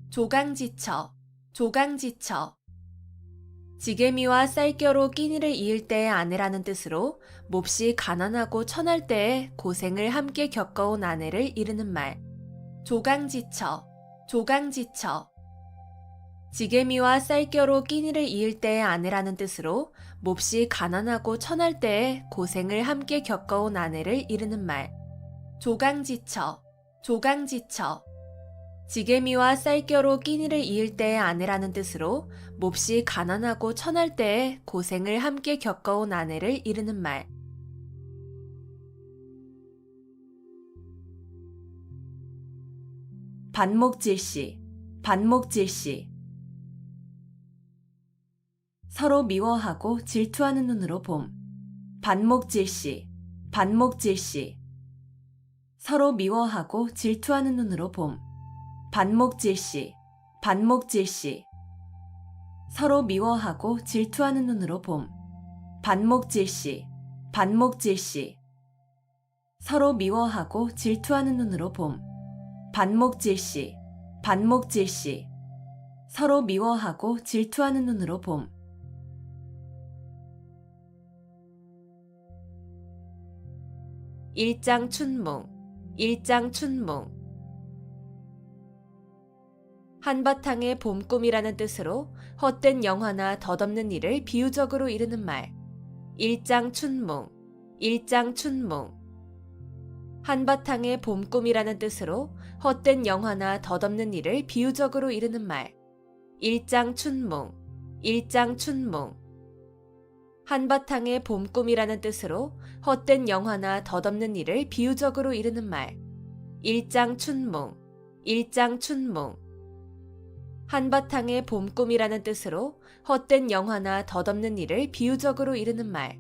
조강지처, 조강지처. 지게미와 쌀겨로 끼니를 이을 때의 아내라는 뜻으로 몹시 가난하고 천할 때에 고생을 함께 겪어온 아내를 이르는 말. 조강지처, 조강지처. 지게미와 쌀겨로 끼니를 이을 때의 아내라는 뜻으로 몹시 가난하고 천할 때에 고생을 함께 겪어온 아내를 이르는 말. 조강지처, 조강지처. 지게미와 쌀겨로 끼니를 이을 때의 아내라는 뜻으로 몹시 가난하고 천할 때에 고생을 함께 겪어온 아내를 이르는 말. 반목질시, 반목질시. 서로 미워하고 질투하는 눈으로 봄. 반목질시, 반목질시. 서로 미워하고 질투하는 눈으로 봄. 반목질시, 반목질시. 서로 미워하고 질투하는 눈으로 봄. 반목질시, 반목질시. 서로 미워하고 질투하는 눈으로 봄. 반목질시, 반목질시. 서로 미워하고 질투하는 눈으로 봄. 일장춘몽, 일장춘몽. 한바탕의 봄꿈이라는 뜻으로 헛된 영화나 덧없는 일을 비유적으로 이르는 말. 일장춘몽, 일장춘몽. 한바탕의 봄꿈이라는 뜻으로 헛된 영화나 덧없는 일을 비유적으로 이르는 말. 일장춘몽, 일장춘몽. 한바탕의 봄꿈이라는 뜻으로 헛된 영화나 덧없는 일을 비유적으로 이르는 말. 일장춘몽, 일장춘몽. 한바탕의 봄꿈이라는 뜻으로 헛된 영화나 덧없는 일을 비유적으로 이르는 말.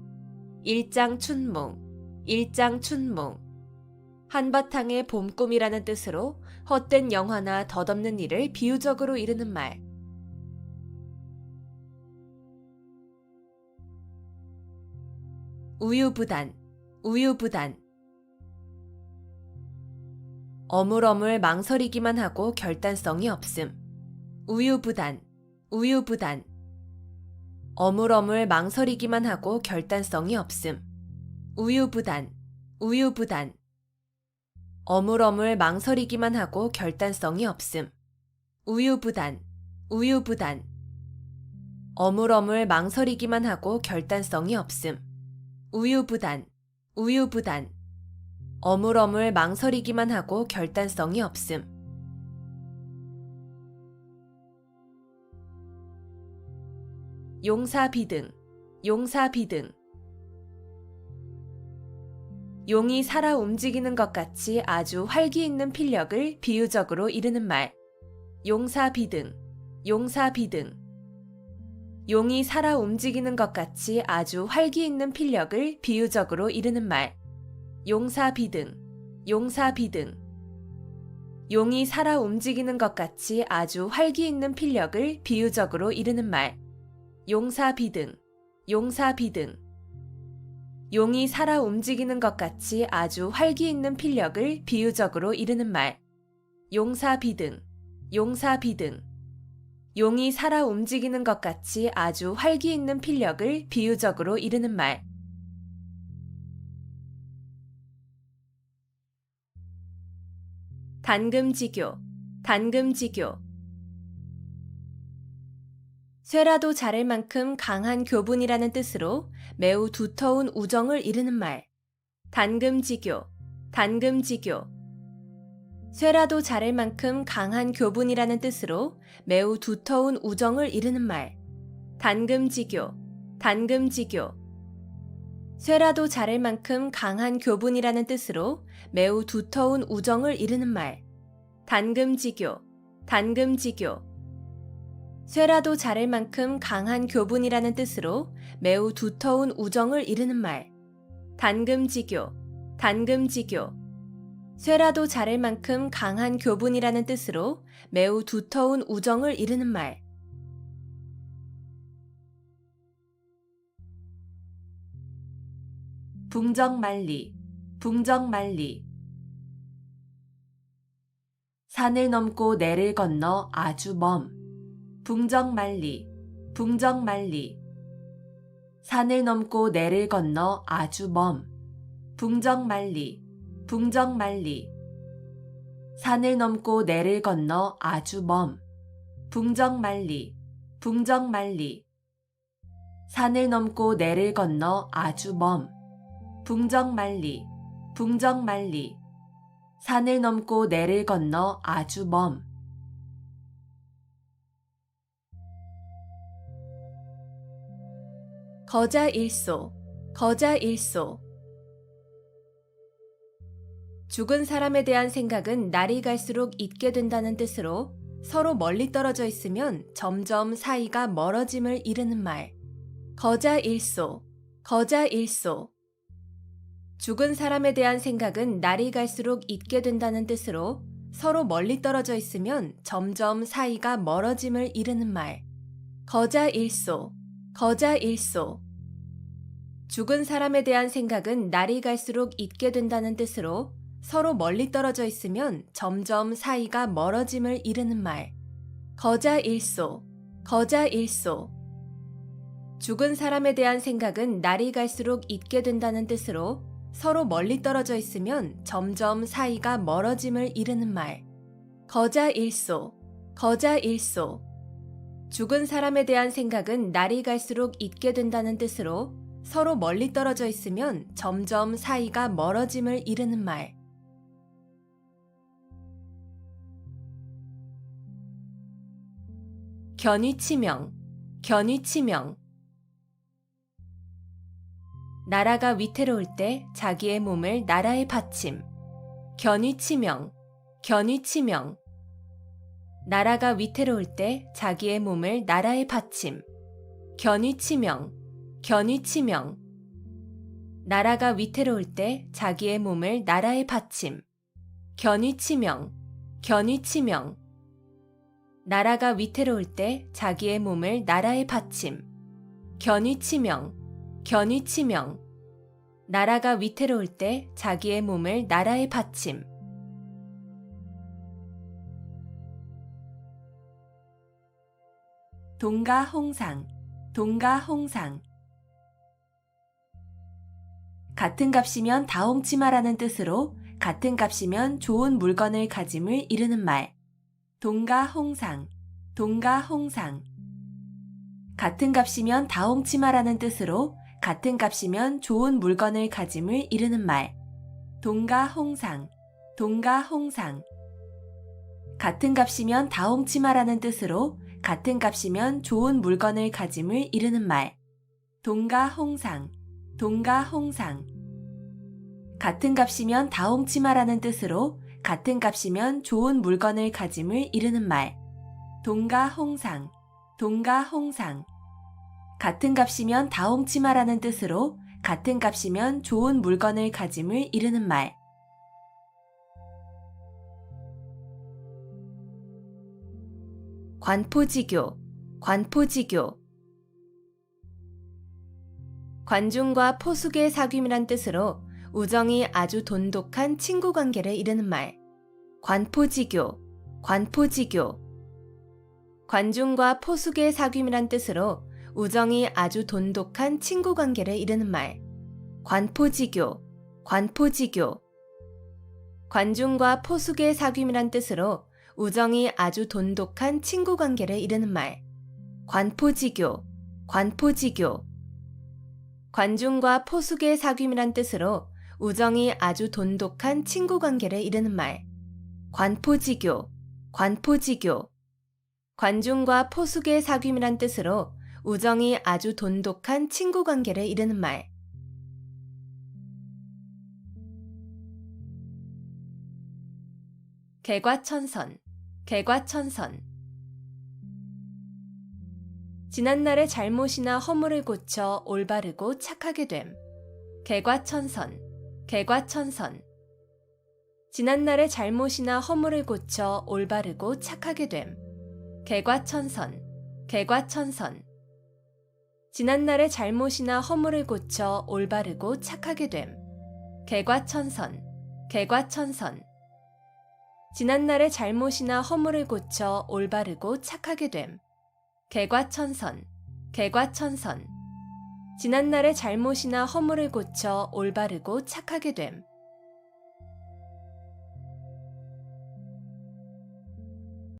일장춘몽, 일장춘몽. 한바탕의 봄꿈이라는 뜻으로 헛된 영화나 덧없는 일을 비유적으로 이르는 말. 우유부단, 우유부단. 어물어물 망설이기만 하고 결단성이 없음. 우유부단, 우유부단. 어물어물 망설이기만 하고 결단성이 없음. 우유부단, 우유부단. 어물어물 망설이기만 하고 결단성이 없음. 우유부단, 우유부단. 어물어물 망설이기만 하고 결단성이 없음. 우유부단, 우유부단. 어물어물 망설이기만 하고 결단성이 없음. 용사비등, 용사비등. 용이 살아 움직이는 것 같이 아주 활기 있는 필력을 비유적으로 이르는 말. 용사비등, 용사비등. 용이 살아 움직이는 것 같이 아주 활기 있는 필력을 비유적으로 이르는 말. 용사비등, 용사비등. 용이 살아 움직이는 것 같이 아주 활기 있는 필력을 비유적으로 이르는 말. 용사비등, 용사비등. 용이 살아 움직이는 것 같이 아주 활기 있는 필력을 비유적으로 이르는 말. 용사비등, 용사비등. 용이 살아 움직이는 것 같이 아주 활기 있는 필력을 비유적으로 이르는 말. 단금지교, 단금지교. 쇠라도 자를 만큼 강한 교분이라는 뜻으로 매우 두터운 우정을 이르는 말. 단금지교, 단금지교. 쇠라도 자를 만큼 강한 교분이라는 뜻으로 매우 두터운 우정을 이르는 말. 단금지교, 단금지교. 쇠라도 자를 만큼 강한 교분이라는 뜻으로 매우 두터운 우정을 이르는 말. 단금지교, 단금지교. 쇠라도 자를 만큼 강한 교분이라는 뜻으로 매우 두터운 우정을 이르는 말. 단금지교, 단금지교. 쇠라도 자를 만큼 강한 교분이라는 뜻으로 매우 두터운 우정을 이르는 말. 붕정만리, 붕정만리. 산을 넘고 내를 건너 아주 먼. 붕정만리, 붕정만리. 산을 넘고 내를 건너 아주 먼. 붕정만리, 붕정만리. 산을 넘고 내를 건너 아주 먼. 붕정만리, 붕정만리. 산을 넘고 내를 건너 아주 먼. 붕정만리, 붕정만리. 산을 넘고 내를 건너 아주 먼. 거자일소, 거자일소. 죽은 사람에 대한 생각은 날이 갈수록 잊게 된다는 뜻으로 서로 멀리 떨어져 있으면 점점 사이가 멀어짐을 이르는 말. 거자일소, 거자일소. 죽은 사람에 대한 생각은 날이 갈수록 잊게 된다는 뜻으로 서로 멀리 떨어져 있으면 점점 사이가 멀어짐을 이르는 말. 거자일소, 거자일소. 죽은 사람에 대한 생각은 날이 갈수록 잊게 된다는 뜻으로 서로 멀리 떨어져 있으면 점점 사이가 멀어짐을 이르는 말. 거자일소, 거자일소. 죽은 사람에 대한 생각은 날이 갈수록 잊게 된다는 뜻으로 서로 멀리 떨어져 있으면 점점 사이가 멀어짐을 이르는 말. 거자일소, 거자일소. 죽은 사람에 대한 생각은 날이 갈수록 잊게 된다는 뜻으로 서로 멀리 떨어져 있으면 점점 사이가 멀어짐을 이르는 말. 견위치명, 견위치명. 나라가 위태로울 때 자기의 몸을 나라에 바침. 견위치명, 견위치명. 나라가 위태로울 때 자기의 몸을 나라에 바침. 견위치명, 견위치명. 나라가 위태로울 때 자기의 몸을 나라에 바침. 견위치명, 견위치명. 나라가 위태로울 때 자기의 몸을 나라에 바침. 견위치명, 견위치명. 나라가 위태로울 때 자기의 몸을 나라에 바침. 동가홍상, 동가홍상. 같은 값이면 다 홍치 마라는 뜻으로 같은 값이면 좋은 물건을 가짐을 이르는 말. 동가홍상, 동가홍상. 같은 값이면 다 홍치 마라는 뜻으로 같은 값이면 좋은 물건을 가짐을 이르는 말. 동가홍상, 동가홍상. 같은 값이면 다 홍치 마라는 뜻으로 같은 값이면 좋은 물건을 가짐을 이르는 말. 동가홍상, 동가홍상. 같은 값이면 다 홍치 마라는 뜻으로 같은 값이면 좋은 물건을 가짐을 이르는 말. 동가홍상, 동가홍상. 같은 값이면 다 홍치 마라는 뜻으로 같은 값이면 좋은 물건을 가짐을 이르는 말. 관포지교, 관포지교. 관중과 포숙의 사귐이란 뜻으로 우정이 아주 돈독한 친구 관계를 이르는 말. 관포지교, 관포지교. 관중과 포숙의 사귐이란 뜻으로 우정이 아주 돈독한 친구 관계를 이르는 말. 관포지교, 관포지교. 관중과 포숙의 사귐이란 뜻으로 우정이 아주 돈독한 친구 관계를 이르는 말. 관포지교, 관포지교. 관중과 포숙의 사귐이란 뜻으로 우정이 아주 돈독한 친구 관계를 이르는 말. 관포지교, 관포지교. 관중과 포숙의 사귐이란 뜻으로 우정이 아주 돈독한 친구 관계를 이르는 말. 개과천선, 개과천선. 지난날의 잘못이나 허물을 고쳐 올바르고 착하게 됨. 개과천선, 개과천선. 지난날의 잘못이나 허물을 고쳐 올바르고 착하게 됨. 개과천선, 개과천선. 지난날의 잘못이나 허물을 고쳐 올바르고 착하게 됨. 개과천선, 개과천선. 지난날의 잘못이나 허물을 고쳐 올바르고 착하게 됨. 개과천선, 개과천선. 지난날의 잘못이나 허물을 고쳐 올바르고 착하게 됨.